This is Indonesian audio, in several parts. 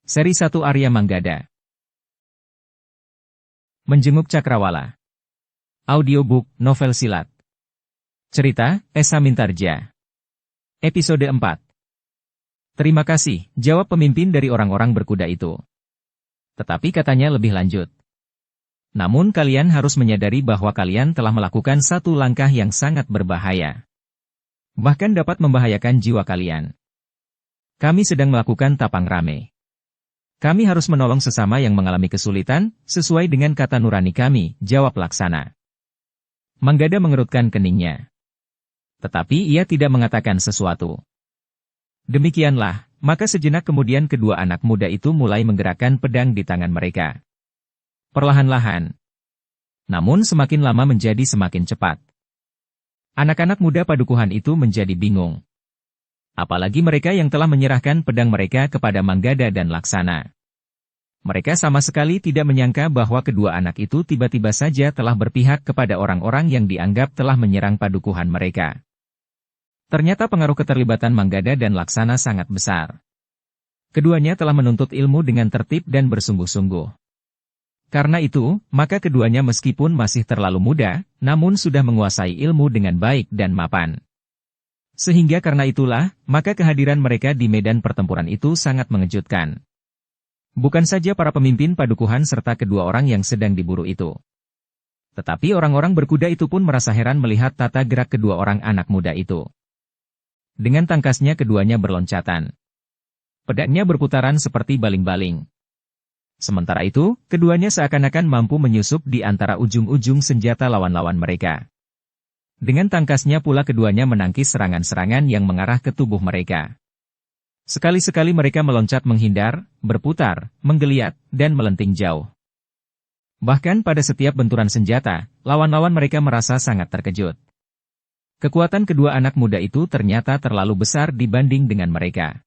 Seri 1 Arya Manggada. Menjenguk Cakrawala. Audiobook, novel silat. Cerita, Esa Mintarja. Episode 4. Terima kasih, jawab pemimpin dari orang-orang berkuda itu. Tetapi katanya lebih lanjut. Namun kalian harus menyadari bahwa kalian telah melakukan satu langkah yang sangat berbahaya. Bahkan dapat membahayakan jiwa kalian. Kami sedang melakukan tapang rame. Kami harus menolong sesama yang mengalami kesulitan, sesuai dengan kata nurani kami, jawab Laksana. Manggada mengerutkan keningnya. Tetapi ia tidak mengatakan sesuatu. Demikianlah, maka sejenak kemudian kedua anak muda itu mulai menggerakkan pedang di tangan mereka. Perlahan-lahan. Namun semakin lama menjadi semakin cepat. Anak-anak muda padukuhan itu menjadi bingung. Apalagi mereka yang telah menyerahkan pedang mereka kepada Manggada dan Laksana. Mereka sama sekali tidak menyangka bahwa kedua anak itu tiba-tiba saja telah berpihak kepada orang-orang yang dianggap telah menyerang padukuhan mereka. Ternyata pengaruh keterlibatan Manggada dan Laksana sangat besar. Keduanya telah menuntut ilmu dengan tertib dan bersungguh-sungguh. Karena itu, maka keduanya meskipun masih terlalu muda, namun sudah menguasai ilmu dengan baik dan mapan. Sehingga karena itulah, maka kehadiran mereka di medan pertempuran itu sangat mengejutkan. Bukan saja para pemimpin padukuhan serta kedua orang yang sedang diburu itu. Tetapi orang-orang berkuda itu pun merasa heran melihat tata gerak kedua orang anak muda itu. Dengan tangkasnya keduanya berloncatan. Pedangnya berputaran seperti baling-baling. Sementara itu, keduanya seakan-akan mampu menyusup di antara ujung-ujung senjata lawan-lawan mereka. Dengan tangkasnya pula keduanya menangkis serangan-serangan yang mengarah ke tubuh mereka. Sekali-sekali mereka meloncat menghindar, berputar, menggeliat, dan melenting jauh. Bahkan pada setiap benturan senjata, lawan-lawan mereka merasa sangat terkejut. Kekuatan kedua anak muda itu ternyata terlalu besar dibanding dengan mereka.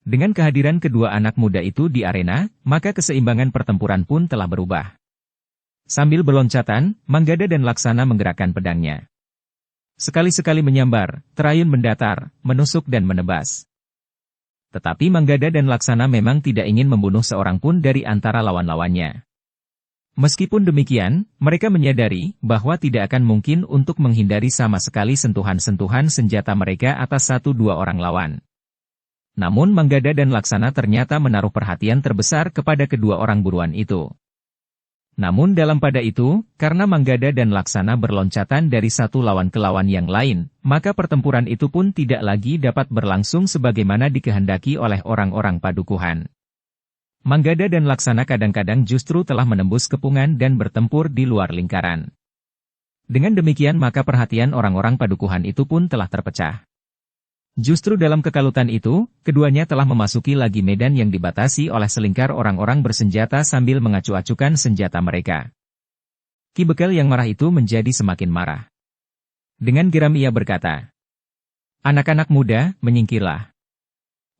Dengan kehadiran kedua anak muda itu di arena, maka keseimbangan pertempuran pun telah berubah. Sambil berloncatan, Manggada dan Laksana menggerakkan pedangnya. Sekali-sekali menyambar, terayun mendatar, menusuk dan menebas. Tetapi Manggada dan Laksana memang tidak ingin membunuh seorang pun dari antara lawan-lawannya. Meskipun demikian, mereka menyadari bahwa tidak akan mungkin untuk menghindari sama sekali sentuhan-sentuhan senjata mereka atas satu dua orang lawan. Namun Manggada dan Laksana ternyata menaruh perhatian terbesar kepada kedua orang buruan itu. Namun dalam pada itu, karena Manggada dan Laksana berloncatan dari satu lawan ke lawan yang lain, maka pertempuran itu pun tidak lagi dapat berlangsung sebagaimana dikehendaki oleh orang-orang padukuhan. Manggada dan Laksana kadang-kadang justru telah menembus kepungan dan bertempur di luar lingkaran. Dengan demikian maka perhatian orang-orang padukuhan itu pun telah terpecah. Justru dalam kekalutan itu, keduanya telah memasuki lagi medan yang dibatasi oleh selingkar orang-orang bersenjata sambil mengacu-acukan senjata mereka. Ki Bekel yang marah itu menjadi semakin marah. Dengan geram ia berkata, "Anak-anak muda, menyingkirlah.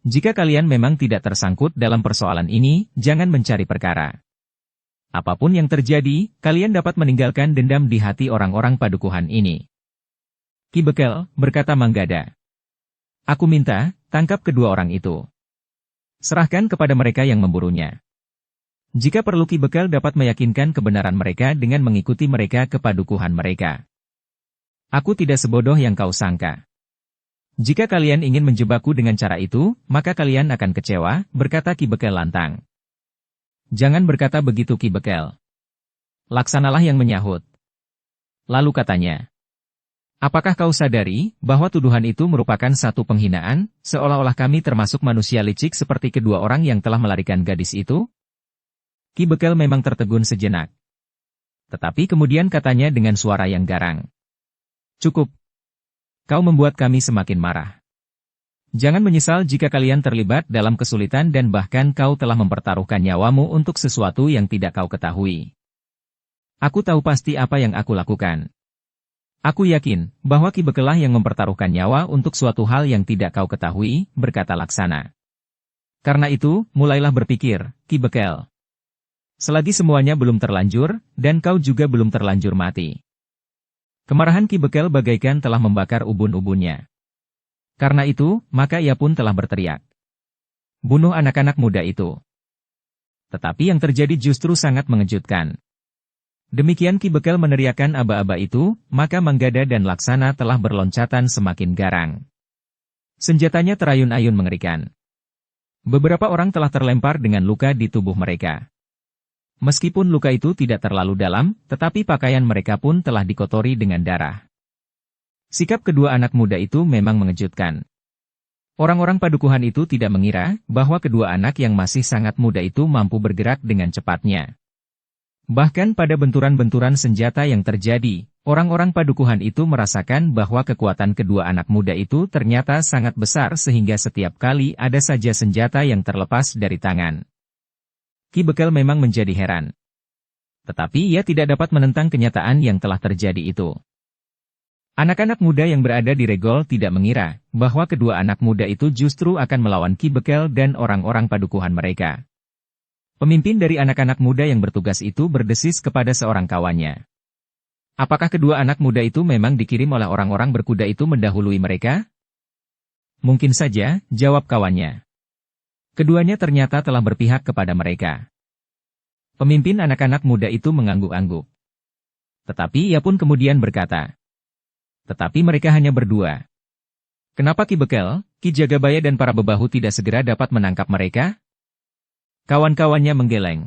Jika kalian memang tidak tersangkut dalam persoalan ini, jangan mencari perkara. Apapun yang terjadi, kalian dapat meninggalkan dendam di hati orang-orang padukuhan ini." "Ki Bekel," berkata Manggada, "aku minta, tangkap kedua orang itu. Serahkan kepada mereka yang memburunya. Jika perlu Ki Bekel dapat meyakinkan kebenaran mereka dengan mengikuti mereka ke padukuhan mereka. Aku tidak sebodoh yang kau sangka. Jika kalian ingin menjebakku dengan cara itu, maka kalian akan kecewa," berkata Ki Bekel lantang. "Jangan berkata begitu Ki Bekel. Laksanalah yang menyahut." Lalu katanya, "Apakah kau sadari bahwa tuduhan itu merupakan satu penghinaan, seolah-olah kami termasuk manusia licik seperti kedua orang yang telah melarikan gadis itu?" Ki Bekel memang tertegun sejenak. Tetapi kemudian katanya dengan suara yang garang, "Cukup. Kau membuat kami semakin marah. Jangan menyesal jika kalian terlibat dalam kesulitan dan bahkan kau telah mempertaruhkan nyawamu untuk sesuatu yang tidak kau ketahui. Aku tahu pasti apa yang aku lakukan. Aku yakin bahwa Ki Bekel lah yang mempertaruhkan nyawa untuk suatu hal yang tidak kau ketahui," berkata Laksana. "Karena itu, mulailah berpikir, Ki Bekel. Selagi semuanya belum terlanjur, dan kau juga belum terlanjur mati." Kemarahan Ki Bekel bagaikan telah membakar ubun-ubunnya. Karena itu, maka ia pun telah berteriak, bunuh anak-anak muda itu. Tetapi yang terjadi justru sangat mengejutkan. Demikian Ki Bekel meneriakkan aba-aba itu, maka Manggada dan Laksana telah berloncatan semakin garang. Senjatanya terayun-ayun mengerikan. Beberapa orang telah terlempar dengan luka di tubuh mereka. Meskipun luka itu tidak terlalu dalam, tetapi pakaian mereka pun telah dikotori dengan darah. Sikap kedua anak muda itu memang mengejutkan. Orang-orang padukuhan itu tidak mengira bahwa kedua anak yang masih sangat muda itu mampu bergerak dengan cepatnya. Bahkan pada benturan-benturan senjata yang terjadi, orang-orang padukuhan itu merasakan bahwa kekuatan kedua anak muda itu ternyata sangat besar sehingga setiap kali ada saja senjata yang terlepas dari tangan. Ki Bekel memang menjadi heran. Tetapi ia tidak dapat menentang kenyataan yang telah terjadi itu. Anak-anak muda yang berada di Regol tidak mengira bahwa kedua anak muda itu justru akan melawan Ki Bekel dan orang-orang padukuhan mereka. Pemimpin dari anak-anak muda yang bertugas itu berdesis kepada seorang kawannya. Apakah kedua anak muda itu memang dikirim oleh orang-orang berkuda itu mendahului mereka? Mungkin saja, jawab kawannya. Keduanya ternyata telah berpihak kepada mereka. Pemimpin anak-anak muda itu mengangguk-angguk. Tetapi ia pun kemudian berkata, tetapi mereka hanya berdua. Kenapa Ki Bekel, Ki Jagabaya dan para bebahu tidak segera dapat menangkap mereka? Kawan-kawannya menggeleng.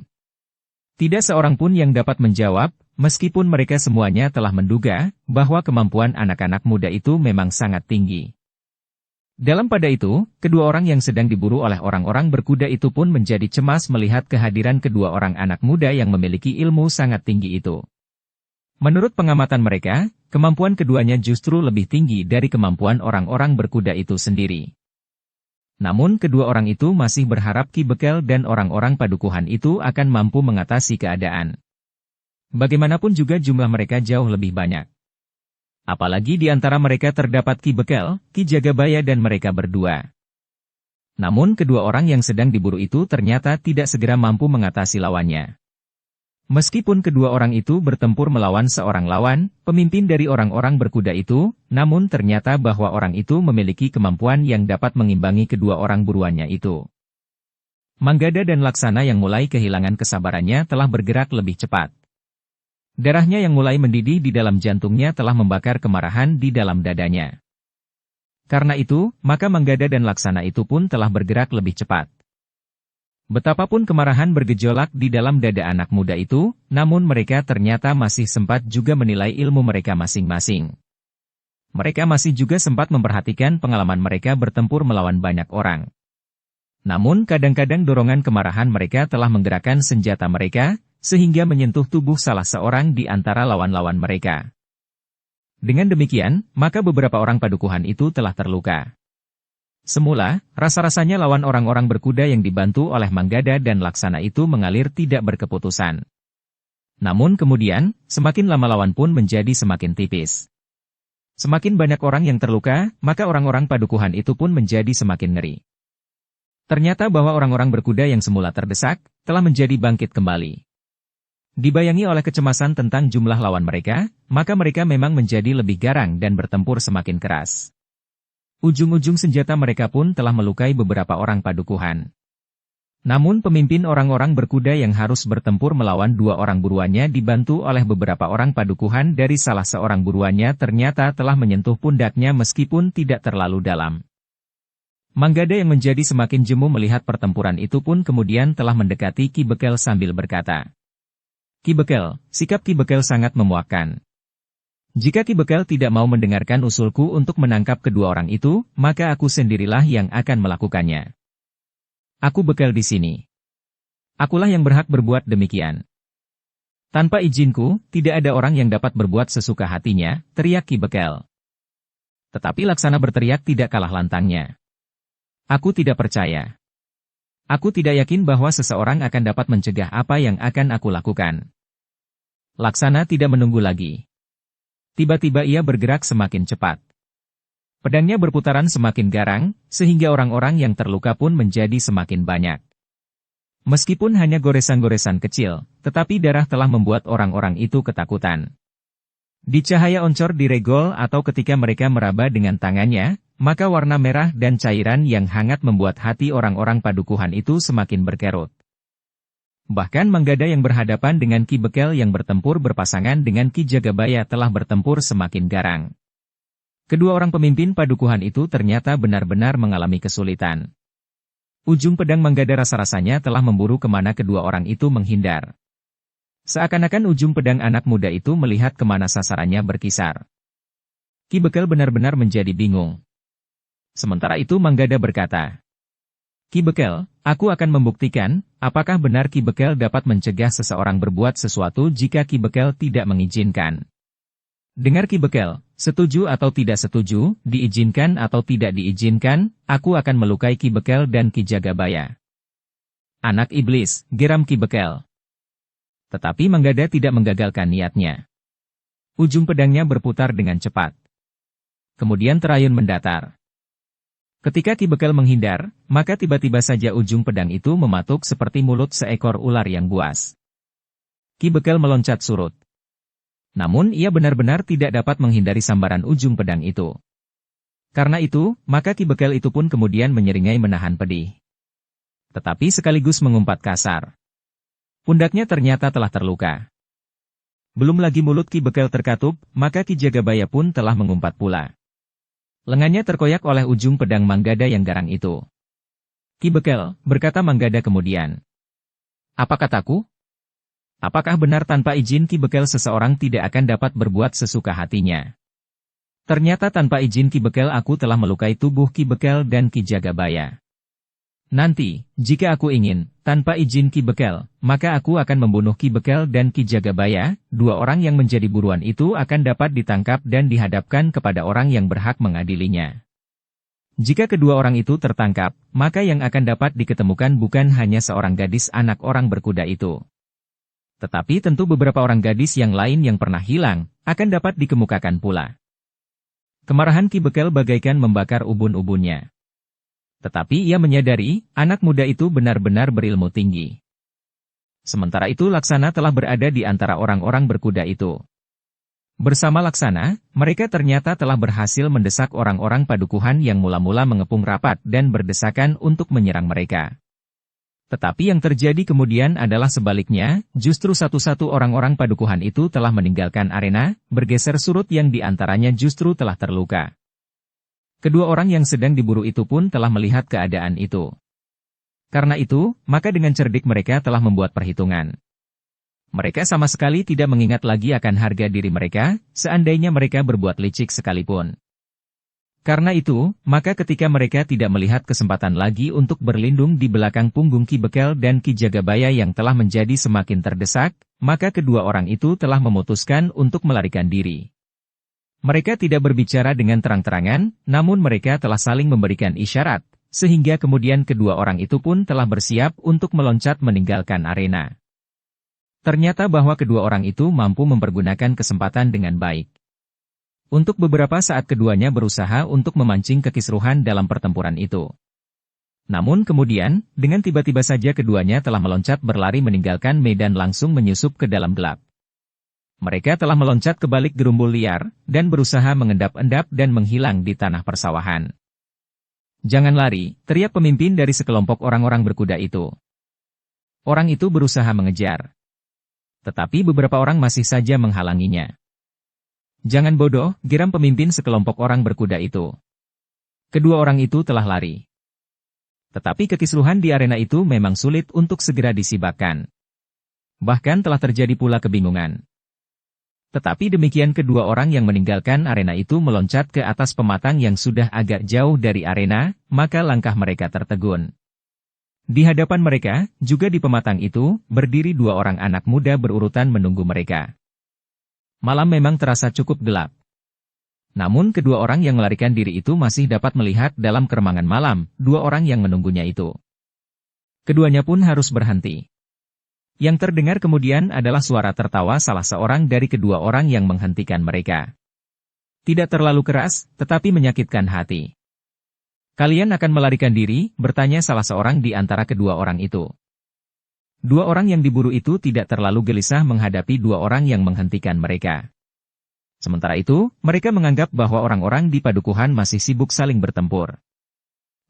Tidak seorang pun yang dapat menjawab, meskipun mereka semuanya telah menduga bahwa kemampuan anak-anak muda itu memang sangat tinggi. Dalam pada itu, kedua orang yang sedang diburu oleh orang-orang berkuda itu pun menjadi cemas melihat kehadiran kedua orang anak muda yang memiliki ilmu sangat tinggi itu. Menurut pengamatan mereka, kemampuan keduanya justru lebih tinggi dari kemampuan orang-orang berkuda itu sendiri. Namun kedua orang itu masih berharap Ki Bekel dan orang-orang padukuhan itu akan mampu mengatasi keadaan. Bagaimanapun juga jumlah mereka jauh lebih banyak. Apalagi di antara mereka terdapat Ki Bekel, Ki Jagabaya dan mereka berdua. Namun kedua orang yang sedang diburu itu ternyata tidak segera mampu mengatasi lawannya. Meskipun kedua orang itu bertempur melawan seorang lawan, pemimpin dari orang-orang berkuda itu, namun ternyata bahwa orang itu memiliki kemampuan yang dapat mengimbangi kedua orang buruannya itu. Manggada dan Laksana yang mulai kehilangan kesabarannya telah bergerak lebih cepat. Darahnya yang mulai mendidih di dalam jantungnya telah membakar kemarahan di dalam dadanya. Karena itu, maka Manggada dan Laksana itu pun telah bergerak lebih cepat. Betapapun kemarahan bergejolak di dalam dada anak muda itu, namun mereka ternyata masih sempat juga menilai ilmu mereka masing-masing. Mereka masih juga sempat memperhatikan pengalaman mereka bertempur melawan banyak orang. Namun kadang-kadang dorongan kemarahan mereka telah menggerakkan senjata mereka, sehingga menyentuh tubuh salah seorang di antara lawan-lawan mereka. Dengan demikian, maka beberapa orang padukuhan itu telah terluka. Semula, rasa-rasanya lawan orang-orang berkuda yang dibantu oleh Manggada dan Laksana itu mengalir tidak berkeputusan. Namun kemudian, semakin lama lawan pun menjadi semakin tipis. Semakin banyak orang yang terluka, maka orang-orang padukuhan itu pun menjadi semakin ngeri. Ternyata bahwa orang-orang berkuda yang semula terdesak, telah menjadi bangkit kembali. Dibayangi oleh kecemasan tentang jumlah lawan mereka, maka mereka memang menjadi lebih garang dan bertempur semakin keras. Ujung-ujung senjata mereka pun telah melukai beberapa orang padukuhan. Namun pemimpin orang-orang berkuda yang harus bertempur melawan dua orang buruannya dibantu oleh beberapa orang padukuhan dari salah seorang buruannya ternyata telah menyentuh pundaknya meskipun tidak terlalu dalam. Manggada yang menjadi semakin jemu melihat pertempuran itu pun kemudian telah mendekati Ki Bekel sambil berkata, Ki Bekel, sikap Ki Bekel sangat memuakkan. Jika Ki Bekel tidak mau mendengarkan usulku untuk menangkap kedua orang itu, maka aku sendirilah yang akan melakukannya. Aku Bekel di sini. Akulah yang berhak berbuat demikian. Tanpa izinku, tidak ada orang yang dapat berbuat sesuka hatinya, teriak Ki Bekel. Tetapi Laksana berteriak tidak kalah lantangnya. Aku tidak percaya. Aku tidak yakin bahwa seseorang akan dapat mencegah apa yang akan aku lakukan. Laksana tidak menunggu lagi. Tiba-tiba ia bergerak semakin cepat. Pedangnya berputaran semakin garang, sehingga orang-orang yang terluka pun menjadi semakin banyak. Meskipun hanya goresan-goresan kecil, tetapi darah telah membuat orang-orang itu ketakutan. Di cahaya oncor di Regol atau ketika mereka meraba dengan tangannya, maka warna merah dan cairan yang hangat membuat hati orang-orang padukuhan itu semakin berkerut. Bahkan Manggada yang berhadapan dengan Ki Bekel yang bertempur berpasangan dengan Ki Jagabaya telah bertempur semakin garang. Kedua orang pemimpin padukuhan itu ternyata benar-benar mengalami kesulitan. Ujung pedang Manggada rasa-rasanya telah memburu kemana kedua orang itu menghindar. Seakan-akan ujung pedang anak muda itu melihat kemana sasarannya berkisar. Ki Bekel benar-benar menjadi bingung. Sementara itu Manggada berkata, Ki Bekel, aku akan membuktikan, apakah benar Ki Bekel dapat mencegah seseorang berbuat sesuatu jika Ki Bekel tidak mengizinkan. Dengar Ki Bekel, setuju atau tidak setuju, diizinkan atau tidak diizinkan, aku akan melukai Ki Bekel dan Ki Jagabaya. Anak iblis, geram Ki Bekel. Tetapi Manggada tidak menggagalkan niatnya. Ujung pedangnya berputar dengan cepat. Kemudian terayun mendatar. Ketika Ki Bekel menghindar, maka tiba-tiba saja ujung pedang itu mematuk seperti mulut seekor ular yang buas. Ki Bekel meloncat surut. Namun ia benar-benar tidak dapat menghindari sambaran ujung pedang itu. Karena itu, maka Ki Bekel itu pun kemudian menyeringai menahan pedih. Tetapi sekaligus mengumpat kasar. Pundaknya ternyata telah terluka. Belum lagi mulut Ki Bekel terkatup, maka Ki Jagabaya pun telah mengumpat pula. Lengannya terkoyak oleh ujung pedang Manggada yang garang itu. Ki Bekel, berkata Manggada kemudian. Apa kataku? Apakah benar tanpa izin Ki Bekel seseorang tidak akan dapat berbuat sesuka hatinya? Ternyata tanpa izin Ki Bekel aku telah melukai tubuh Ki Bekel dan Ki Jagabaya. Nanti, jika aku ingin, tanpa izin Ki Bekel, maka aku akan membunuh Ki Bekel dan Ki Jagabaya, dua orang yang menjadi buruan itu akan dapat ditangkap dan dihadapkan kepada orang yang berhak mengadilinya. Jika kedua orang itu tertangkap, maka yang akan dapat diketemukan bukan hanya seorang gadis anak orang berkuda itu. Tetapi tentu beberapa orang gadis yang lain yang pernah hilang, akan dapat dikemukakan pula. Kemarahan Ki Bekel bagaikan membakar ubun-ubunnya. Tetapi ia menyadari, anak muda itu benar-benar berilmu tinggi. Sementara itu Laksana telah berada di antara orang-orang berkuda itu. Bersama Laksana, mereka ternyata telah berhasil mendesak orang-orang padukuhan yang mula-mula mengepung rapat dan berdesakan untuk menyerang mereka. Tetapi yang terjadi kemudian adalah sebaliknya, justru satu-satu orang-orang padukuhan itu telah meninggalkan arena, bergeser surut yang diantaranya justru telah terluka. Kedua orang yang sedang diburu itu pun telah melihat keadaan itu. Karena itu, maka dengan cerdik mereka telah membuat perhitungan. Mereka sama sekali tidak mengingat lagi akan harga diri mereka, seandainya mereka berbuat licik sekalipun. Karena itu, maka ketika mereka tidak melihat kesempatan lagi untuk berlindung di belakang punggung Ki Bekel dan Ki Jagabaya yang telah menjadi semakin terdesak, maka kedua orang itu telah memutuskan untuk melarikan diri. Mereka tidak berbicara dengan terang-terangan, namun mereka telah saling memberikan isyarat, sehingga kemudian kedua orang itu pun telah bersiap untuk meloncat meninggalkan arena. Ternyata bahwa kedua orang itu mampu mempergunakan kesempatan dengan baik. Untuk beberapa saat keduanya berusaha untuk memancing kekisruhan dalam pertempuran itu. Namun kemudian, dengan tiba-tiba saja keduanya telah meloncat berlari meninggalkan medan langsung menyusup ke dalam gelap. Mereka telah meloncat ke balik gerumbul liar, dan berusaha mengendap-endap dan menghilang di tanah persawahan. Jangan lari, teriak pemimpin dari sekelompok orang-orang berkuda itu. Orang itu berusaha mengejar. Tetapi beberapa orang masih saja menghalanginya. Jangan bodoh, geram pemimpin sekelompok orang berkuda itu. Kedua orang itu telah lari. Tetapi kekisruhan di arena itu memang sulit untuk segera disibakkan. Bahkan telah terjadi pula kebingungan. Tetapi demikian kedua orang yang meninggalkan arena itu meloncat ke atas pematang yang sudah agak jauh dari arena, maka langkah mereka tertegun. Di hadapan mereka, juga di pematang itu, berdiri dua orang anak muda berurutan menunggu mereka. Malam memang terasa cukup gelap. Namun kedua orang yang melarikan diri itu masih dapat melihat dalam keremangan malam, dua orang yang menunggunya itu. Keduanya pun harus berhenti. Yang terdengar kemudian adalah suara tertawa salah seorang dari kedua orang yang menghentikan mereka. Tidak terlalu keras, tetapi menyakitkan hati. Kalian akan melarikan diri, bertanya salah seorang di antara kedua orang itu. Dua orang yang diburu itu tidak terlalu gelisah menghadapi dua orang yang menghentikan mereka. Sementara itu, mereka menganggap bahwa orang-orang di padukuhan masih sibuk saling bertempur.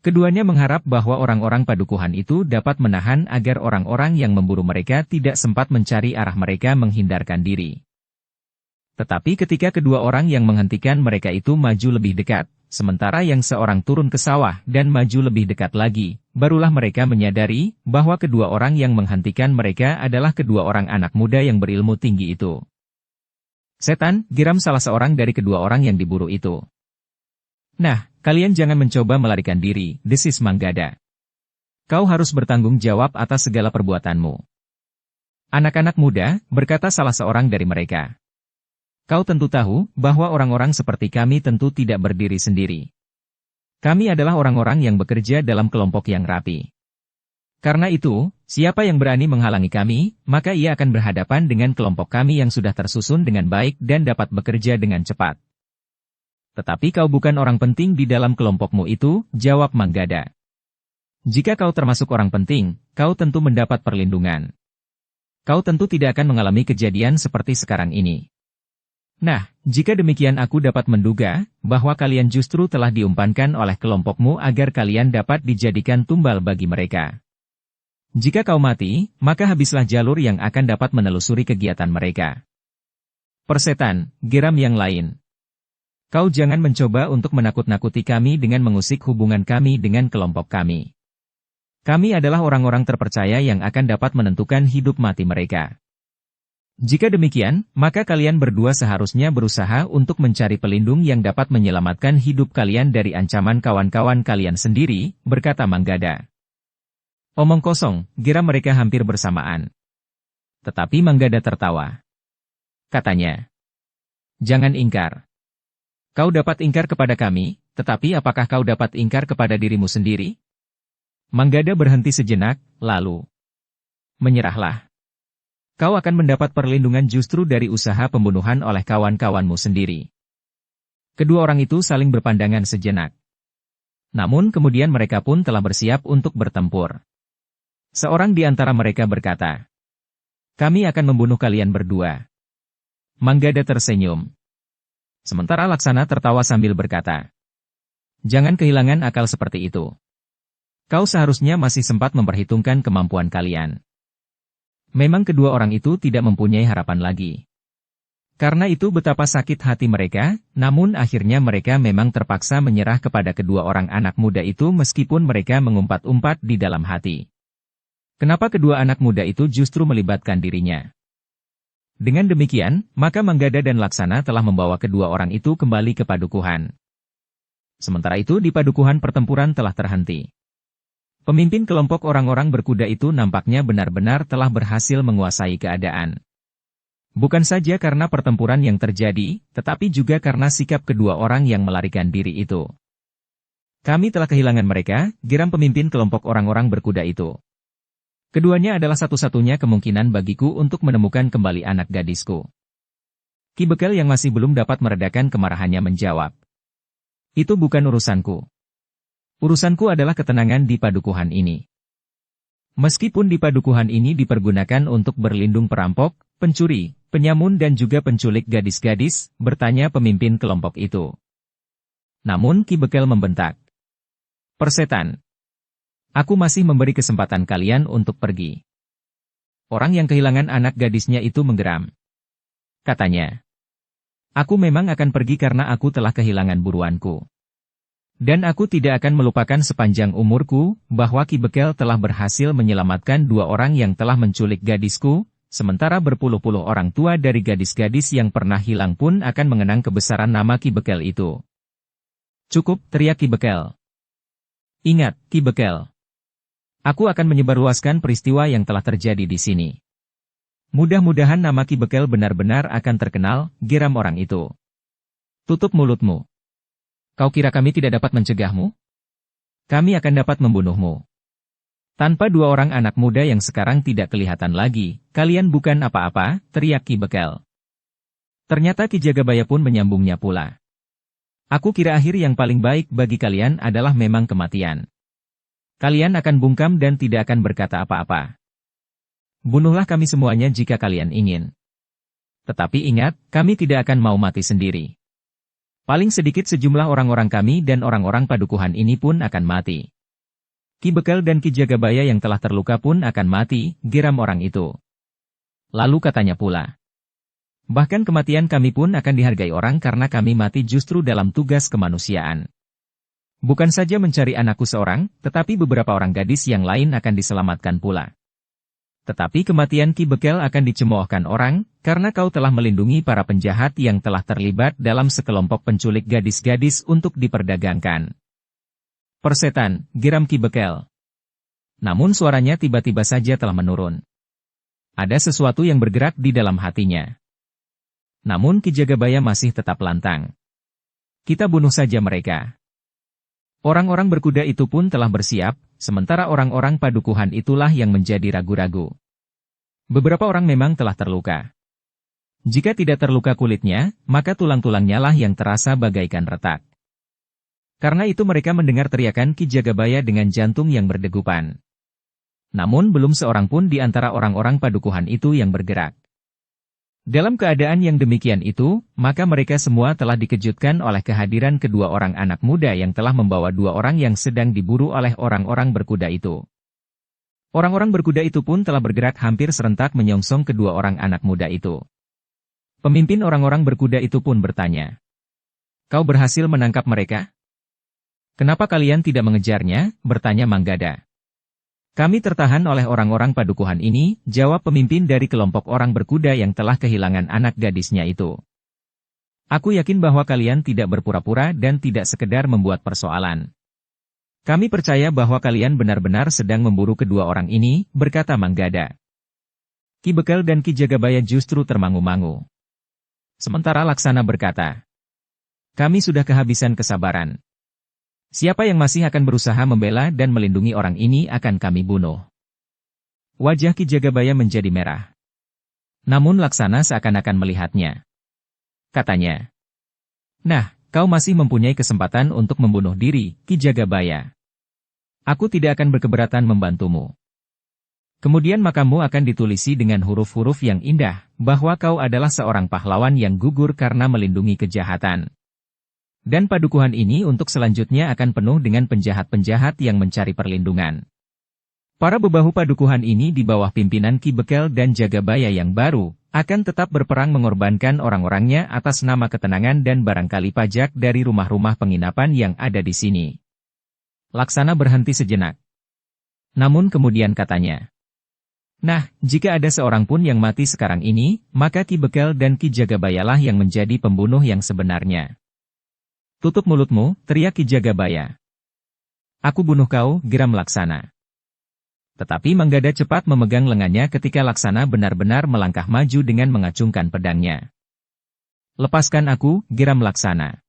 Keduanya mengharap bahwa orang-orang padukuhan itu dapat menahan agar orang-orang yang memburu mereka tidak sempat mencari arah mereka menghindarkan diri. Tetapi ketika kedua orang yang menghentikan mereka itu maju lebih dekat, sementara yang seorang turun ke sawah dan maju lebih dekat lagi, barulah mereka menyadari bahwa kedua orang yang menghentikan mereka adalah kedua orang anak muda yang berilmu tinggi itu. "Setan," geram salah seorang dari kedua orang yang diburu itu. "Nah, kalian jangan mencoba melarikan diri," desis Manggada. "Kau harus bertanggung jawab atas segala perbuatanmu." "Anak-anak muda," berkata salah seorang dari mereka. "Kau tentu tahu bahwa orang-orang seperti kami tentu tidak berdiri sendiri. Kami adalah orang-orang yang bekerja dalam kelompok yang rapi. Karena itu, siapa yang berani menghalangi kami, maka ia akan berhadapan dengan kelompok kami yang sudah tersusun dengan baik dan dapat bekerja dengan cepat." "Tetapi kau bukan orang penting di dalam kelompokmu itu," jawab Manggada. "Jika kau termasuk orang penting, kau tentu mendapat perlindungan. Kau tentu tidak akan mengalami kejadian seperti sekarang ini. Nah, jika demikian aku dapat menduga bahwa kalian justru telah diumpankan oleh kelompokmu agar kalian dapat dijadikan tumbal bagi mereka. Jika kau mati, maka habislah jalur yang akan dapat menelusuri kegiatan mereka." "Persetan," geram yang lain. "Kau jangan mencoba untuk menakut-nakuti kami dengan mengusik hubungan kami dengan kelompok kami. Kami adalah orang-orang terpercaya yang akan dapat menentukan hidup mati mereka. Jika demikian, maka kalian berdua seharusnya berusaha untuk mencari pelindung yang dapat menyelamatkan hidup kalian dari ancaman kawan-kawan kalian sendiri," berkata Manggada. "Omong kosong," geram mereka hampir bersamaan. Tetapi Manggada tertawa. Katanya, "Jangan ingkar. Kau dapat ingkar kepada kami, tetapi apakah kau dapat ingkar kepada dirimu sendiri?" Manggada berhenti sejenak, lalu, "Menyerahlah. Kau akan mendapat perlindungan justru dari usaha pembunuhan oleh kawan-kawanmu sendiri." Kedua orang itu saling berpandangan sejenak. Namun kemudian mereka pun telah bersiap untuk bertempur. Seorang di antara mereka berkata, "Kami akan membunuh kalian berdua." Manggada tersenyum. Sementara Laksana tertawa sambil berkata, "Jangan kehilangan akal seperti itu. Kau seharusnya masih sempat memperhitungkan kemampuan kalian." Memang kedua orang itu tidak mempunyai harapan lagi. Karena itu betapa sakit hati mereka, namun akhirnya mereka memang terpaksa menyerah kepada kedua orang anak muda itu meskipun mereka mengumpat-umpat di dalam hati. Kenapa kedua anak muda itu justru melibatkan dirinya? Dengan demikian, maka Manggada dan Laksana telah membawa kedua orang itu kembali ke padukuhan. Sementara itu di padukuhan pertempuran telah terhenti. Pemimpin kelompok orang-orang berkuda itu nampaknya benar-benar telah berhasil menguasai keadaan. Bukan saja karena pertempuran yang terjadi, tetapi juga karena sikap kedua orang yang melarikan diri itu. "Kami telah kehilangan mereka," geram pemimpin kelompok orang-orang berkuda itu. "Keduanya adalah satu-satunya kemungkinan bagiku untuk menemukan kembali anak gadisku." Ki Bekel yang masih belum dapat meredakan kemarahannya menjawab, "Itu bukan urusanku. Urusanku adalah ketenangan di padukuhan ini." Meskipun di padukuhan ini dipergunakan untuk berlindung perampok, pencuri, penyamun dan juga penculik gadis-gadis, bertanya pemimpin kelompok itu. Namun Ki Bekel membentak, "Persetan! Aku masih memberi kesempatan kalian untuk pergi." Orang yang kehilangan anak gadisnya itu menggeram. Katanya, "Aku memang akan pergi karena aku telah kehilangan buruanku. Dan aku tidak akan melupakan sepanjang umurku, bahwa Ki Bekel telah berhasil menyelamatkan dua orang yang telah menculik gadisku, sementara berpuluh-puluh orang tua dari gadis-gadis yang pernah hilang pun akan mengenang kebesaran nama Ki Bekel itu." "Cukup," teriak Ki Bekel. "Ingat, Ki Bekel. Aku akan menyebarluaskan peristiwa yang telah terjadi di sini. Mudah-mudahan nama Ki Bekel benar-benar akan terkenal," geram orang itu. "Tutup mulutmu. Kau kira kami tidak dapat mencegahmu? Kami akan dapat membunuhmu. Tanpa dua orang anak muda yang sekarang tidak kelihatan lagi, kalian bukan apa-apa," teriak Ki Bekel. Ternyata Ki Jagabaya pun menyambungnya pula. "Aku kira akhir yang paling baik bagi kalian adalah memang kematian. Kalian akan bungkam dan tidak akan berkata apa-apa. Bunuhlah kami semuanya jika kalian ingin. Tetapi ingat, kami tidak akan mau mati sendiri. Paling sedikit sejumlah orang-orang kami dan orang-orang padukuhan ini pun akan mati. Ki Bekel dan Ki Jagabaya yang telah terluka pun akan mati, geram orang itu. Lalu katanya pula, bahkan kematian kami pun akan dihargai orang karena kami mati justru dalam tugas kemanusiaan. Bukan saja mencari anakku seorang, tetapi beberapa orang gadis yang lain akan diselamatkan pula. Tetapi kematian Ki Bekel akan dicemoohkan orang, karena kau telah melindungi para penjahat yang telah terlibat dalam sekelompok penculik gadis-gadis untuk diperdagangkan. Persetan, geram Ki Bekel. Namun suaranya tiba-tiba saja telah menurun. Ada sesuatu yang bergerak di dalam hatinya. Namun Ki Jagabaya masih tetap lantang. Kita bunuh saja mereka. Orang-orang berkuda itu pun telah bersiap, sementara orang-orang padukuhan itulah yang menjadi ragu-ragu. Beberapa orang memang telah terluka. Jika tidak terluka kulitnya, maka tulang-tulangnya lah yang terasa bagaikan retak. Karena itu mereka mendengar teriakan Ki Jagabaya dengan jantung yang berdegupan. Namun belum seorang pun di antara orang-orang padukuhan itu yang bergerak. Dalam keadaan yang demikian itu, maka mereka semua telah dikejutkan oleh kehadiran kedua orang anak muda yang telah membawa dua orang yang sedang diburu oleh orang-orang berkuda itu. Orang-orang berkuda itu pun telah bergerak hampir serentak menyongsong kedua orang anak muda itu. Pemimpin orang-orang berkuda itu pun bertanya, "Kau berhasil menangkap mereka? Kenapa kalian tidak mengejarnya?" bertanya Manggada. "Kami tertahan oleh orang-orang padukuhan ini," jawab pemimpin dari kelompok orang berkuda yang telah kehilangan anak gadisnya itu. "Aku yakin bahwa kalian tidak berpura-pura dan tidak sekedar membuat persoalan. Kami percaya bahwa kalian benar-benar sedang memburu kedua orang ini," berkata Manggada. Ki Bekel dan Ki Jagabaya justru termangu-mangu. Sementara Laksana berkata, "Kami sudah kehabisan kesabaran. Siapa yang masih akan berusaha membela dan melindungi orang ini akan kami bunuh." Wajah Ki Jagabaya menjadi merah. Namun Laksana seakan-akan melihatnya. Katanya, "Nah, kau masih mempunyai kesempatan untuk membunuh diri, Ki Jagabaya. Aku tidak akan berkeberatan membantumu. Kemudian makamu akan ditulisi dengan huruf-huruf yang indah, bahwa kau adalah seorang pahlawan yang gugur karena melindungi kejahatan. Dan padukuhan ini untuk selanjutnya akan penuh dengan penjahat-penjahat yang mencari perlindungan. Para bebahu padukuhan ini di bawah pimpinan Ki Bekel dan Jagabaya yang baru, akan tetap berperang mengorbankan orang-orangnya atas nama ketenangan dan barangkali pajak dari rumah-rumah penginapan yang ada di sini." Laksana berhenti sejenak. Namun kemudian katanya, "Nah, jika ada seorang pun yang mati sekarang ini, maka Ki Bekel dan Ki Jagabayalah yang menjadi pembunuh yang sebenarnya." "Tutup mulutmu," teriak Ki Jagabaya. "Aku bunuh kau," geram Laksana. Tetapi Manggada cepat memegang lengannya ketika Laksana benar-benar melangkah maju dengan mengacungkan pedangnya. "Lepaskan aku," geram Laksana.